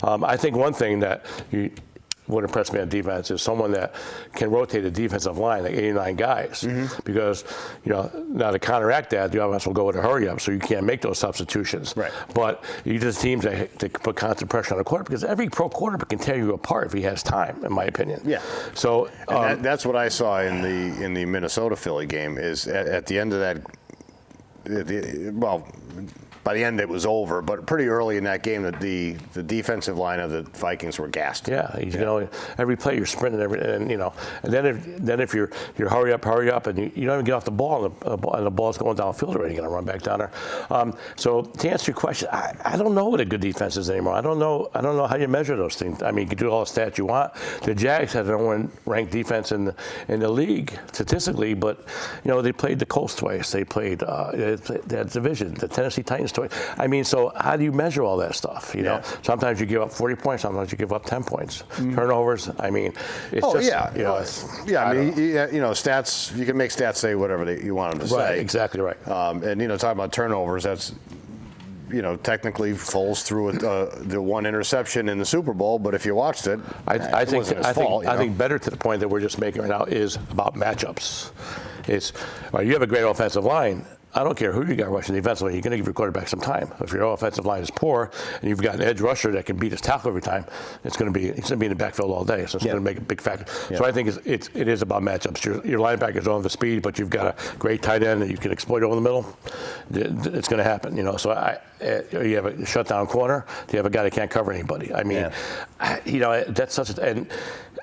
I think one thing that would impress me on defense is someone that can rotate a defensive line, like 89 guys. Because, now to counteract that, the offense will go with a hurry up, so you can't make those substitutions. Right. But you just teams that put constant pressure on the quarterback, because every pro quarterback can tear you apart if he has time, in my opinion. Yeah. So that's what I saw in the Minnesota Philly game. Is at the end of that. By the end it was over, but pretty early in that game, the defensive line of the Vikings were gassed. Yeah, every play you're sprinting, and then if you're hurry up, and you don't even get off the ball, and the ball's going downfield already, you're gonna run back down there. So to answer your question, I don't know what a good defense is anymore. I don't know how you measure those things. I mean, you can do all the stats you want. The Jags had their own ranked defense in the league statistically, but they played the Colts twice. They played that division, the Tennessee Titans. I mean, so how do you measure all that stuff? Sometimes you give up 40 points, sometimes you give up 10 points. Turnovers. I mean, it's stats. You can make stats say whatever you want them to say. Right. Exactly right. And talking about turnovers, that's technically Foles threw the one interception in the Super Bowl, but if you watched it, I think better to the point that we're just making right now is about matchups. You have a great offensive line. I don't care who you got rushing defensively, you're going to give your quarterback some time. If your offensive line is poor and you've got an edge rusher that can beat his tackle every time, he's going to be in the backfield all day. So it's going to make a big factor. So I think it is about matchups. Your linebackers don't have the speed, but you've got a great tight end that you can exploit over the middle. It's going to happen. So you have a shutdown corner. You have a guy that can't cover anybody. I mean, that's such a and.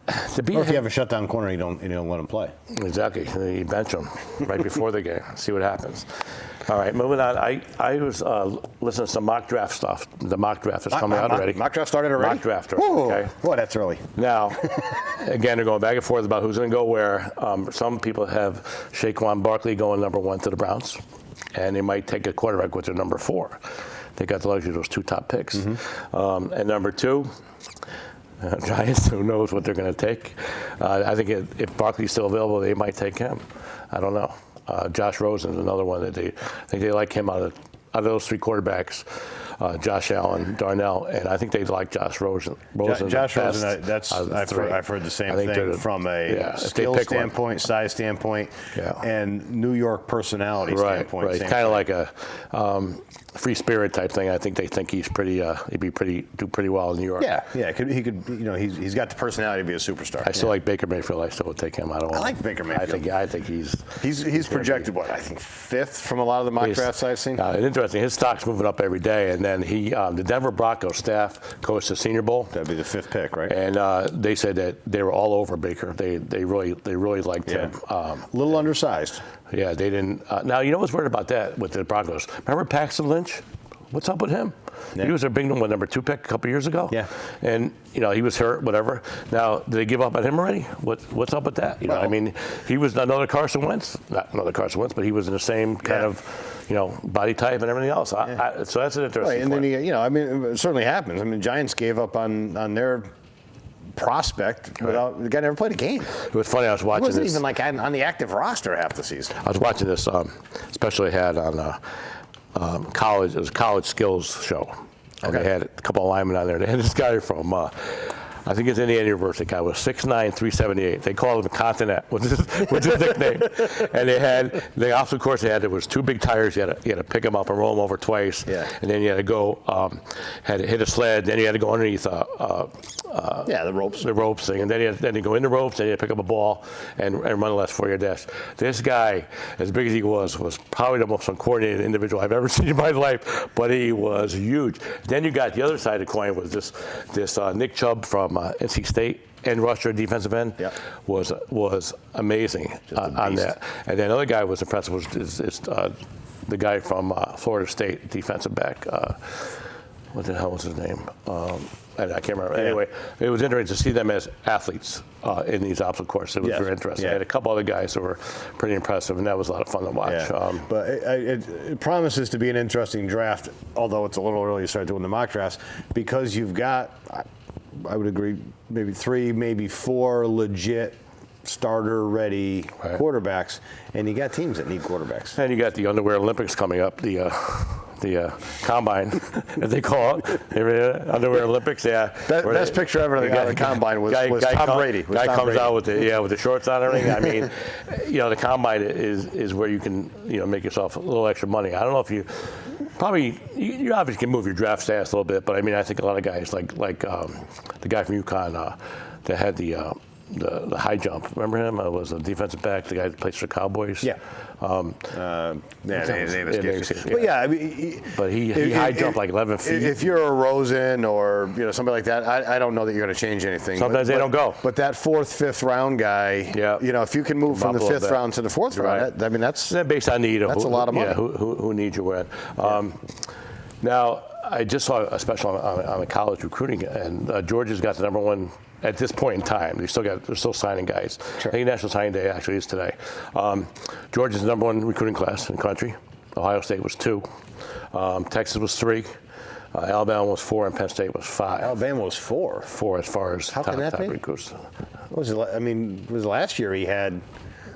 Or if you have a shutdown corner, you don't let him play. Exactly. You bench him right before the game. See what happens. All right, moving on. I was listening to some mock draft stuff. The mock draft is coming out already. Mock draft started already? Mock draft. Okay. Boy, that's early. Now, again, they're going back and forth about who's going to go where. Some people have Saquon Barkley going number 1 to the Browns, and they might take a quarterback with their number 4. They got the luxury of those 2 top picks. And number 2, Giants, who knows what they're going to take. I think if Barkley's still available, they might take him. I don't know. Josh Rosen is another one that I think they like him out of those 3 quarterbacks. Josh Allen, Darnell, and I think they like Josh Rosen. Josh Rosen, I've heard the same thing from a skill standpoint, size standpoint, and New York personality standpoint. Right, kind of like a free spirit type thing. I think they think he's pretty. He'd do pretty well in New York. Yeah. He could. He's got the personality to be a superstar. I still like Baker Mayfield. I still would take him. I like Baker Mayfield. I think he's projected what I think 5th from a lot of the mock drafts I've seen. Interesting. His stock's moving up every day, and then the Denver Broncos staff coached the Senior Bowl. That'd be the 5th pick, right? And they said that they were all over Baker. They really liked him. A little undersized. Yeah, they didn't. Now, you know what's weird about that with the Broncos? Remember Paxton Lynch? What's up with him? Yeah. He was their big number 2 pick a couple years ago. Yeah. And, he was hurt, whatever. Now, did they give up on him already? What's up with that? I mean, he was another Carson Wentz. Not another Carson Wentz, but he was in the same kind of, body type and everything else. So that's an interesting point. And then, it certainly happens. I mean, Giants gave up on their prospect without the guy never played a game. It was funny. I was watching this. He wasn't even on the active roster half the season. I was watching this, especially had on college. It was a college skills show. And they had a couple of linemen on there. They had this guy from, I think it's Indiana University. Guy was 6'9", 378. They called him Continent, was his nickname. And the obstacle course they had, there was 2 big tires. You had to pick them up and roll them over twice. Yeah. And then you had to go, had to hit a sled. Then you had to go underneath the ropes. The ropes thing. And then you go in the ropes, then you had to pick up a ball and run the last 4-yard dash. This guy, as big as he was probably the most uncoordinated individual I've ever seen in my life, but he was huge. Then you got the other side of the coin was this Nick Chubb from NC State, end rusher, defensive end, was amazing on that. And then another guy was impressive was the guy from Florida State, defensive back. What the hell was his name? I can't remember. Anyway, it was interesting to see them as athletes in these obstacle courses. It was very interesting. I had a couple other guys who were pretty impressive, and that was a lot of fun to watch. Yeah. But it promises to be an interesting draft, although it's a little early to start doing the mock drafts, because you've got, I would agree, maybe 3, maybe 4 legit starter-ready quarterbacks, and you got teams that need quarterbacks. And you got the Underwear Olympics coming up, the combine, as they call it, Underwear Olympics. Yeah, best picture ever of the combine was Tom Brady. Guy comes out with the shorts on and everything. I mean, the combine is where you can make yourself a little extra money. I don't know if you obviously can move your draft status a little bit, but I mean I think a lot of guys like the guy from UConn that had the high jump. Remember him? Was a defensive back. The guy that plays for the Cowboys. Yeah. His name is But I mean, he high jumped like 11 feet. If you're a Rosen or somebody like that, I don't know that you're going to change anything. Sometimes they don't go. But that 4th, 5th round guy, if you can move from the 5th round to the 4th round, I mean that's based on need. That's a lot of money. Yeah, who needs you when. Now I just saw a special on the college recruiting, and Georgia's got the number 1. At this point in time, they're still signing guys. Sure. I think National Signing Day actually is today. Georgia's the number 1 recruiting class in the country. Ohio State was 2. Texas was 3. Alabama was 4, and Penn State was 5. Alabama was 4. 4 as far as top recruits. Was last year he had?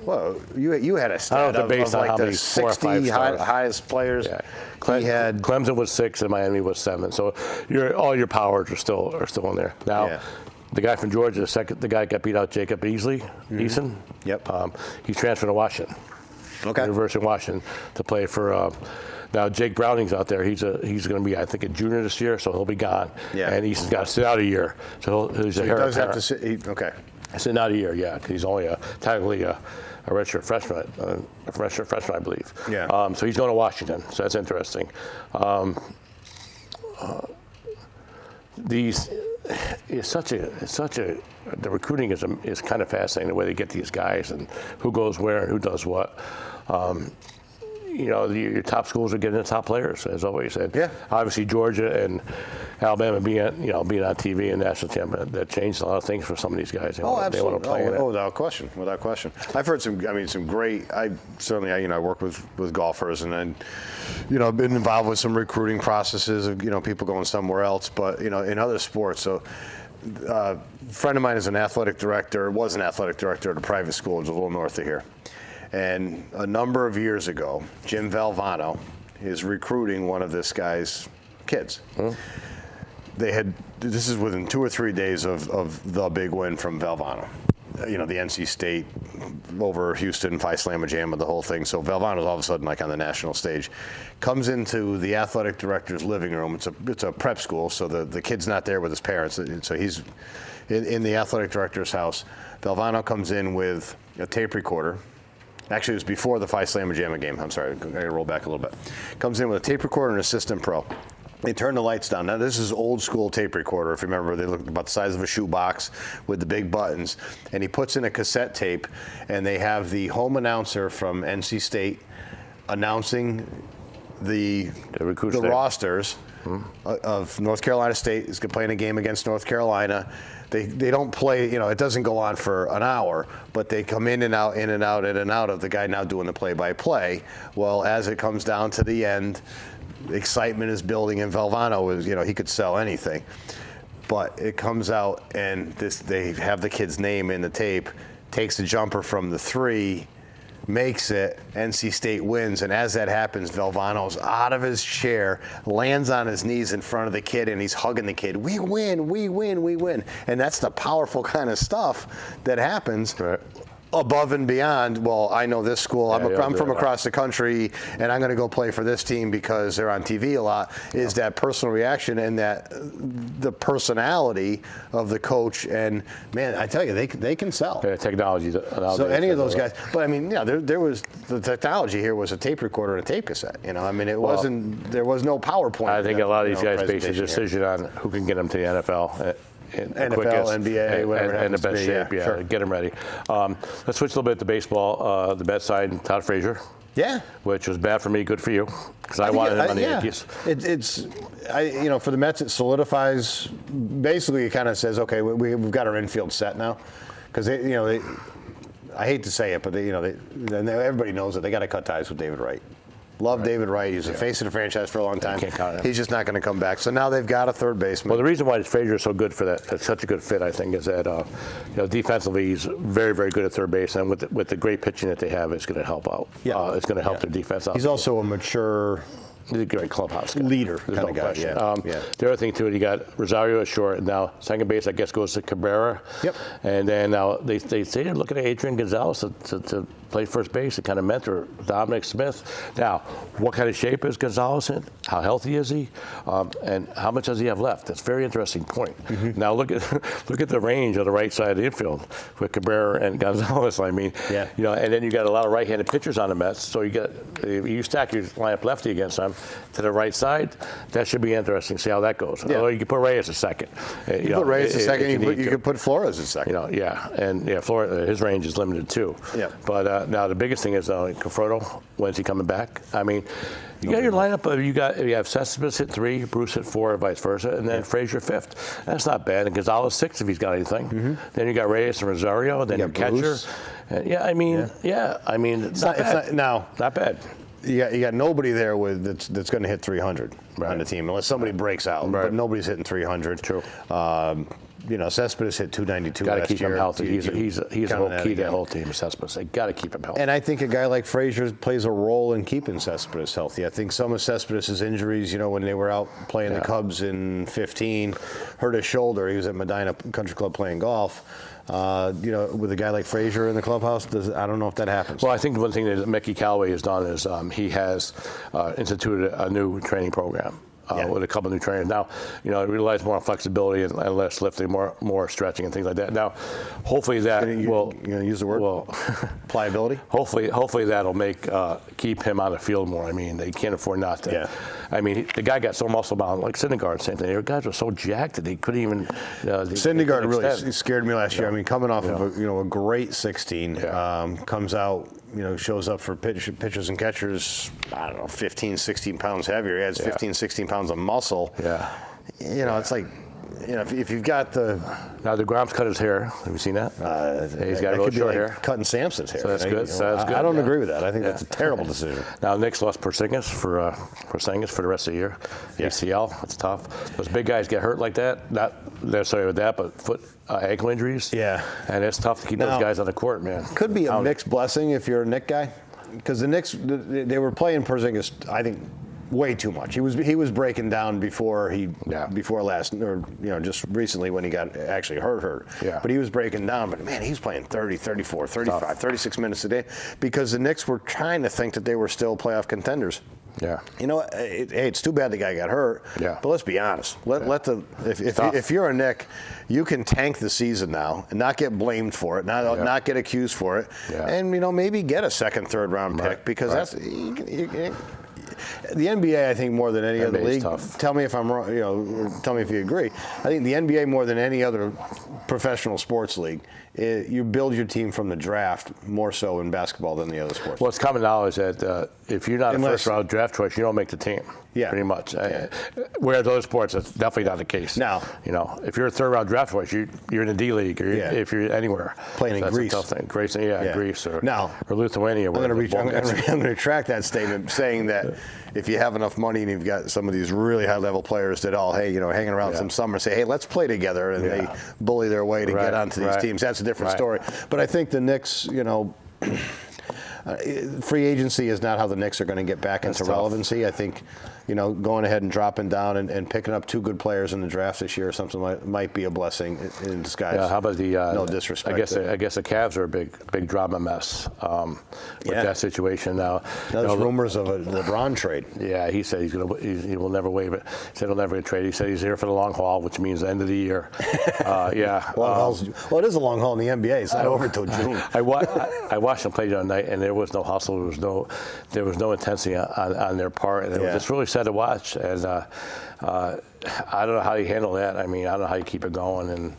Well, you had a stat of based on like how the many 60 highest players. Yeah. Clemson was 6 and Miami was 7. So all your powers are still in there now. The guy from Georgia, the guy that got beat out, Jacob Eason. Yep. He's transferring to Washington. University of Washington, to play for. Now Jake Browning's out there. He's going to be, I think, a junior this year, so he'll be gone. Yeah. And he's got to sit out a year. So he's a he does have to sit. Okay. Sitting out a year, yeah, because he's only technically a redshirt freshman, I believe. Yeah. So he's going to Washington. So that's interesting. The recruiting is kind of fascinating, the way they get these guys and who goes where and who does what. Your top schools are getting the top players, as always. And yeah. Obviously, Georgia and Alabama being on TV and national champion, that changed a lot of things for some of these guys. Absolutely. They want to play in it. Without question. I've heard some great. I work with golfers, and then, I've been involved with some recruiting processes of people going somewhere else, but in other sports. So, a friend of mine was an athletic director at a private school just a little north of here. And a number of years ago, Jim Valvano is recruiting one of this guy's kids. This is within 2 or 3 days of the big win from Valvano. The NC State over Houston, Phi Slamma Jamma, the whole thing. So Valvano's all of a sudden on the national stage. Comes into the athletic director's living room. It's a prep school, so the kid's not there with his parents. So he's in the athletic director's house. Valvano comes in with a tape recorder. Actually, it was before the Phi Slamma Jamma game. I'm sorry, I gotta roll back a little bit. Comes in with a tape recorder and assistant pro. They turn the lights down. Now, this is old school tape recorder. If you remember, they look about the size of a shoebox with the big buttons. And he puts in a cassette tape, and they have the home announcer from NC State announcing the rosters of North Carolina State is playing a game against North Carolina. They don't play, it doesn't go on for an hour, but they come in and out of the guy now doing the play-by-play. Well, as it comes down to the end, excitement is building, and Valvano is, he could sell anything. But it comes out, and they have the kid's name in the tape, takes the jumper from the 3, makes it, NC State wins, and as that happens, Valvano's out of his chair, lands on his knees in front of the kid, and he's hugging the kid. We win, we win, we win. And that's the powerful kind of stuff that happens. Right. Above and beyond, well, I know this school, I'm from across the country, and I'm going to go play for this team because they're on TV a lot, is that personal reaction and that the personality of the coach. And, man, I tell you, they can sell. Yeah, technology. So any of those guys. But, I mean, there was the technology here was a tape recorder and a tape cassette. It wasn't, there was no PowerPoint. I think a lot of these guys base a decision on who can get them to the NFL. NFL, quickest, NBA, whatever, and the best shape, sure. Get them ready. Let's switch a little bit to baseball. The bet side, Todd Frazier. Yeah. Which was bad for me, good for you, because I wanted him on the Yankees. For the Mets, it solidifies. Basically, it kind of says, okay, we've got our infield set now, because I hate to say it, but everybody knows that they got to cut ties with David Wright. Love David Wright. He's the face of the franchise for a long time. He's just not going to come back. So now they've got a third baseman. Well, the reason why Frazier is so good for that's such a good fit, I think, is that defensively he's very, very good at third base, and with the great pitching that they have, it's going to help out. Yeah. It's going to help their defense out. He's also a mature. He's a great clubhouse guy. Leader There's kind no of guy. question. The other thing, too, you got Rosario at short. Now, second base, I guess, goes to Cabrera. Yep. And then now they say they're looking at Adrian Gonzalez to play first base, to kind of mentor Dominic Smith. Now, what kind of shape is Gonzalez in? How healthy is he? And how much does he have left? That's a very interesting point. Mm-hmm. Now, look at the range of the right side of the infield with Cabrera and Gonzalez. I mean, and then you got a lot of right-handed pitchers on the Mets. So you stack your lineup lefty against them to the right side. That should be interesting. See how that goes. Or you can put Reyes a second. You put Reyes a second. You could put Flores a second. Flores, his range is limited too. Yeah. But now the biggest thing is Conforto. When's he coming back? I mean, you got your lineup. You have Cespedes at 3, Bruce at 4, vice versa, and then Frazier 5th. That's not bad. And Gonzalez 6 if he's got anything. Mm-hmm. Then you got Reyes and Rosario. Then your catcher. And not bad. You got nobody there that's going to hit 300 on the team unless somebody breaks out. Right. But nobody's hitting 300. True. Cespedes hit 292 Got to last keep year. him healthy. He's a count whole that key to again. that whole team, Cespedes. They got to keep him healthy. And I think a guy like Frazier plays a role in keeping Cespedes healthy. I think some of Cespedes' injuries, when they were out playing the Cubs in 15, hurt his shoulder. He was at Medina Country Club playing golf. With a guy like Frazier in the clubhouse, I don't know if that happens. Well, I think one thing that Mickey Callaway has done is he has instituted a new training program. With a couple of new trainers. Now, it relies more on flexibility and less lifting, more stretching and things like that. Now, hopefully that will... You going to use the word? Well, pliability? Hopefully that'll keep him on the field more. I mean, they can't afford not to. Yeah. I mean, the guy got so muscle bound, like Syndergaard, same thing. Their guys were so jacked that they couldn't even... Syndergaard really scared me last year. I mean, coming off of a great 16, comes out, shows up for pitchers and catchers, I don't know, 15, 16 pounds heavier. He adds 15, 16 pounds of muscle. Yeah. It's like, if you've got the... Now, the Grom's cut his hair. Have you seen that? He's got really short hair. Cutting Samson's hair. So that's good. I don't agree with that. I think that's a terrible decision. Now, Nick's lost Porzingis for the rest of the year. ACL, that's tough. Those big guys get hurt like that. Not necessarily with that, but foot, ankle injuries. Yeah. And it's tough to keep those guys on the court, man. Could be a Knicks blessing if you're a Knicks guy, because the Knicks, they were playing Porzingis, I think, way too much. He was breaking down before last, or just recently when he got actually hurt. Yeah. But he was breaking down. But man, he's playing 30, 34, 35, 36 minutes a day because the Knicks were trying to think that they were still playoff contenders. Yeah. It's too bad the guy got hurt. Yeah. But let's be honest. If you're a Knick, you can tank the season now and not get blamed for it, not get accused for it, and maybe get a second, third round pick because that's. The NBA, I think, more than any other league. Tough. Tell me if I'm wrong. Tell me if you agree. I think the NBA, more than any other professional sports league, you build your team from the draft more so in basketball than the other sports. Well, it's common knowledge that if you're not a first-round draft choice, you don't make the team. Yeah. Pretty much. Yeah. Whereas other sports, that's definitely not the case. Now, if you're a third-round draft choice, you're in the D League, or if you're anywhere. Playing in Greece. That's a tough thing. Greece or Lithuania. I'm going to retract that statement, saying that if you have enough money and you've got some of these really high-level players that hanging around some summer, say, hey, let's play together, and they bully their way to get onto these teams. That's a different story. But I think the Knicks, free agency is not how the Knicks are going to get back into relevancy. I think, going ahead and dropping down and picking up two good players in the draft this year or something might be a blessing in disguise. Yeah, how about the? No disrespect. I guess the Cavs are a big drama mess with that situation now. There's rumors of a LeBron trade. Yeah, he said he will never waive it. He said he'll never get traded. He said he's here for the long haul, which means the end of the year. Well, it is a long haul in the NBA. It's not over until June. I watched them play the other night, and there was no hustle. There was no intensity on their part, and it was just really sad to watch. And I don't know how you handle that. I mean, I don't know how you keep it going. And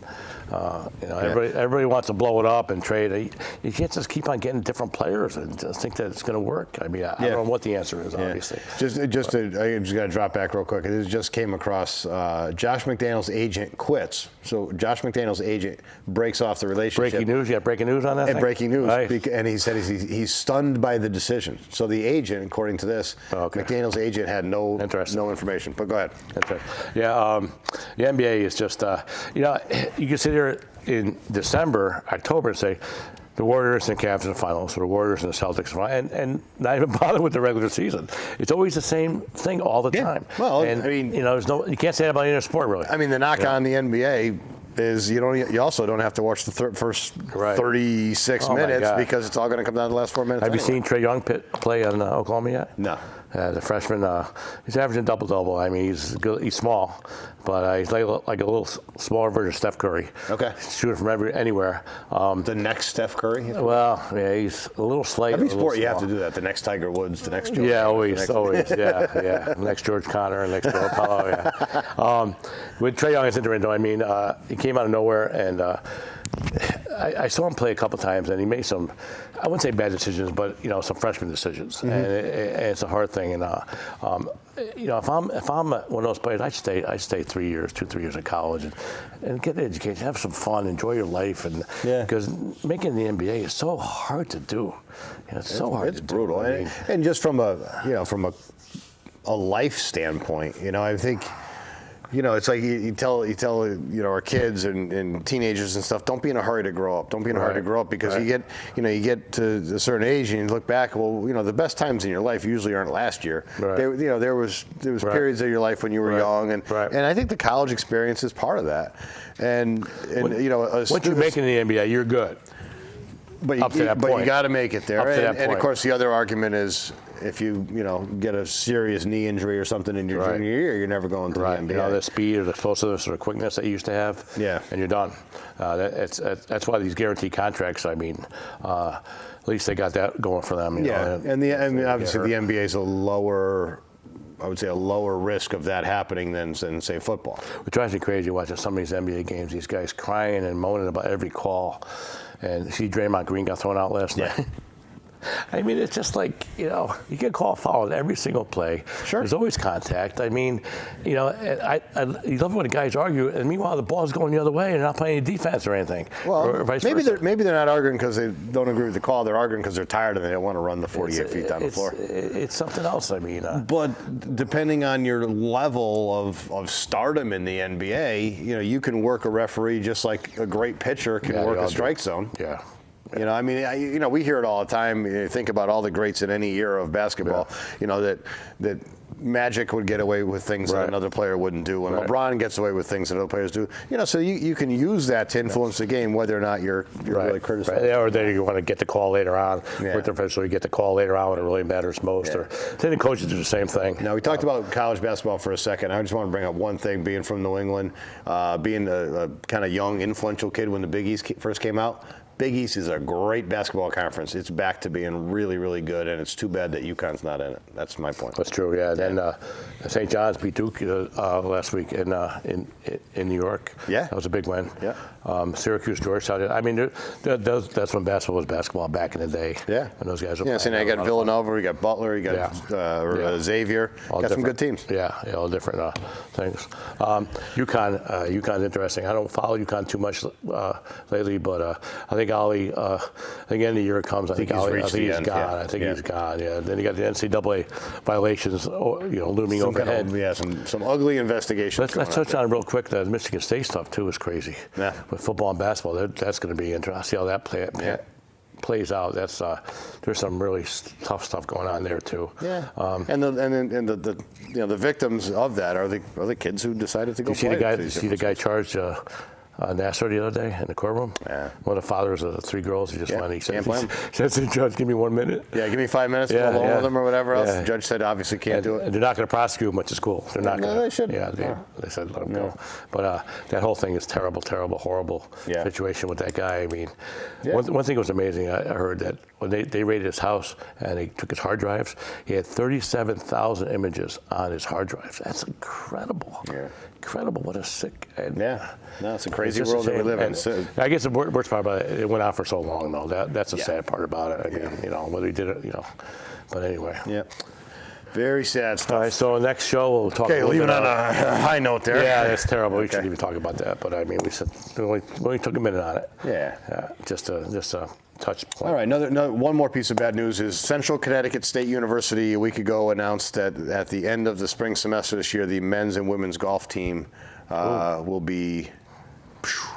everybody wants to blow it up and trade. You can't just keep on getting different players and just think that it's going to work. I mean, I don't know what the answer is, obviously. I just got to drop back real quick. It just came across Josh McDaniels' agent quits. So Josh McDaniels' agent breaks off the relationship. Breaking news? You got breaking news on that? And breaking news. Nice. And he said he's stunned by the decision. So the agent, according to this, McDaniels' agent had no information. But go ahead. Yeah, the NBA is just, you can sit here in December, October and say, the Warriors and Cavs in the finals, or the Warriors and the Celtics, and not even bother with the regular season. It's always the same thing all the time. Well, and, I mean, you can't say that about any other sport, really. I mean, the knock on the NBA is you also don't have to watch the first 36 minutes because it's all going to come down to the last 4 minutes. Have you seen Trae Young play on Oklahoma yet? No. The freshman, he's averaging double-double. I mean, he's good, he's small, but he's like a little smaller version of Steph Curry. Okay. Shooting from anywhere. The next Steph Curry? Well, yeah, he's a little slight. Every sport you have to do that. The next Tiger Woods, the next George. Yeah, always. Next George Connor, next Joe Apollo, with Trae Young, it's interesting, though. I mean, he came out of nowhere, and I saw him play a couple times, and he made some, I wouldn't say bad decisions, but some freshman decisions, and it's a hard thing. And if I'm one of those players, I stay 3 years, 2-3 years in college, and get an education, have some fun, enjoy your life, and because making the NBA is so hard to do. It's so hard. It's brutal, and just from a life standpoint, I think. You know, it's like you tell our kids and teenagers and stuff, don't be in a hurry to grow up. Don't be in a hurry to grow up, because you get to a certain age and you look back. Well, the best times in your life usually aren't last year. Right. There was periods of your life when you were young, and I think the college experience is part of that. And once you make it in the NBA, you're good. But you got to make it there. And of course, the other argument is, if you get a serious knee injury or something in your junior year, you're never going to the NBA. The speed or the explosiveness or the quickness that you used to have, and you're done. That's why these guaranteed contracts, I mean, at least they got that going for them. You know, and obviously the NBA is a lower risk of that happening than say football. It drives me crazy watching some of these NBA games, these guys crying and moaning about every call. And see, Draymond Green got thrown out last night. I mean, it's just like, you can call a foul on every single play. Sure. There's always contact. I mean, you love it when the guys argue, and meanwhile the ball's going the other way and they're not playing any defense or anything. Well, or vice maybe versa. they're not arguing because they don't agree with the call. They're arguing because they're tired and they don't want to run the 48 feet down the floor. It's something else. I mean, but depending on your level of stardom in the NBA, you can work a referee just like a great pitcher can work a strike zone. Yeah. I mean, we hear it all the time. You think about all the greats in any era of basketball. That Magic would get away with things that another player wouldn't do, and LeBron gets away with things that other players do. So you can use that to influence the game, whether or not you're really criticizing. Or then you want to get the call later on. With the official, you get the call later on when it really matters most. Or then the coaches do the same thing. Now, we talked about college basketball for a second. I just want to bring up one thing, being from New England, being a kind of young, influential kid when the Big East first came out. Big East is a great basketball conference. It's back to being really, really good, and it's too bad that UConn's not in it. That's my point. That's true, yeah. Then St. John's beat Duke last week in New York. Yeah. That was a big win. Yeah. Syracuse, Georgetown. I mean, that's when basketball was basketball back in the day. Yeah. When those guys were playing. So now you got Villanova, you got Butler, you got Xavier. All got some good teams. Yeah, all different things. UConn's interesting. I don't follow UConn too much lately, but I think Ollie, I think end of the year comes. I think he's gone. Yeah. I think he's gone. Yeah. Then you got the NCAA violations, looming overhead. Some ugly investigations. Let's touch on it real quick. The Michigan State stuff too is crazy. Yeah. With football and basketball, that's going to be interesting. I'll see how that plays out. That's there's some really tough stuff going on there too. Yeah. And the victims of that are the kids who decided to go. See the guy charged Nassar the other day in the courtroom. Yeah. One of the fathers of the three girls. He just went. He said to the judge, "Give me 1 minute." Yeah, give me 5 minutes to go along with them or whatever else. The judge said, obviously can't do it. And they're not going to prosecute him, which is cool. They're not going to. They should. Yeah, they said let him go. But that whole thing is terrible, horrible situation with that guy. I mean, one thing was amazing. I heard that when they raided his house and they took his hard drives, he had 37,000 images on his hard drives. That's incredible. Yeah. Incredible. What a sick. No, it's a crazy world that we live in. I guess the worst part about it went on for so long, though. That's the sad part about it. I mean, whether he did it, But anyway. Yeah. Very sad stuff. All right, so next show we'll talk. Okay, leaving on a high note there. Yeah, that's terrible. We shouldn't even talk about that. But I mean, we only took a minute on it. Yeah. Just a touch point. All right, one more piece of bad news is Central Connecticut State University a week ago announced that at the end of the spring semester this year, the men's and women's golf team will be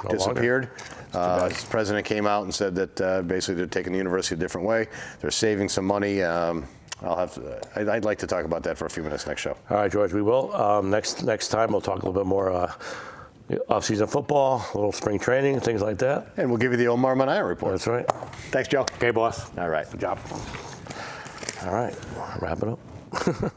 disappeared. The president came out and said that basically they're taking the university a different way. They're saving some money. I'd like to talk about that for a few minutes next show. All right, George, we will. Next time we'll talk a little bit more off-season football, a little spring training, things like that. And we'll give you the Omar Minaya report. That's right. Thanks, Joe. Okay, boss. All right. Good job. All right, wrap it up.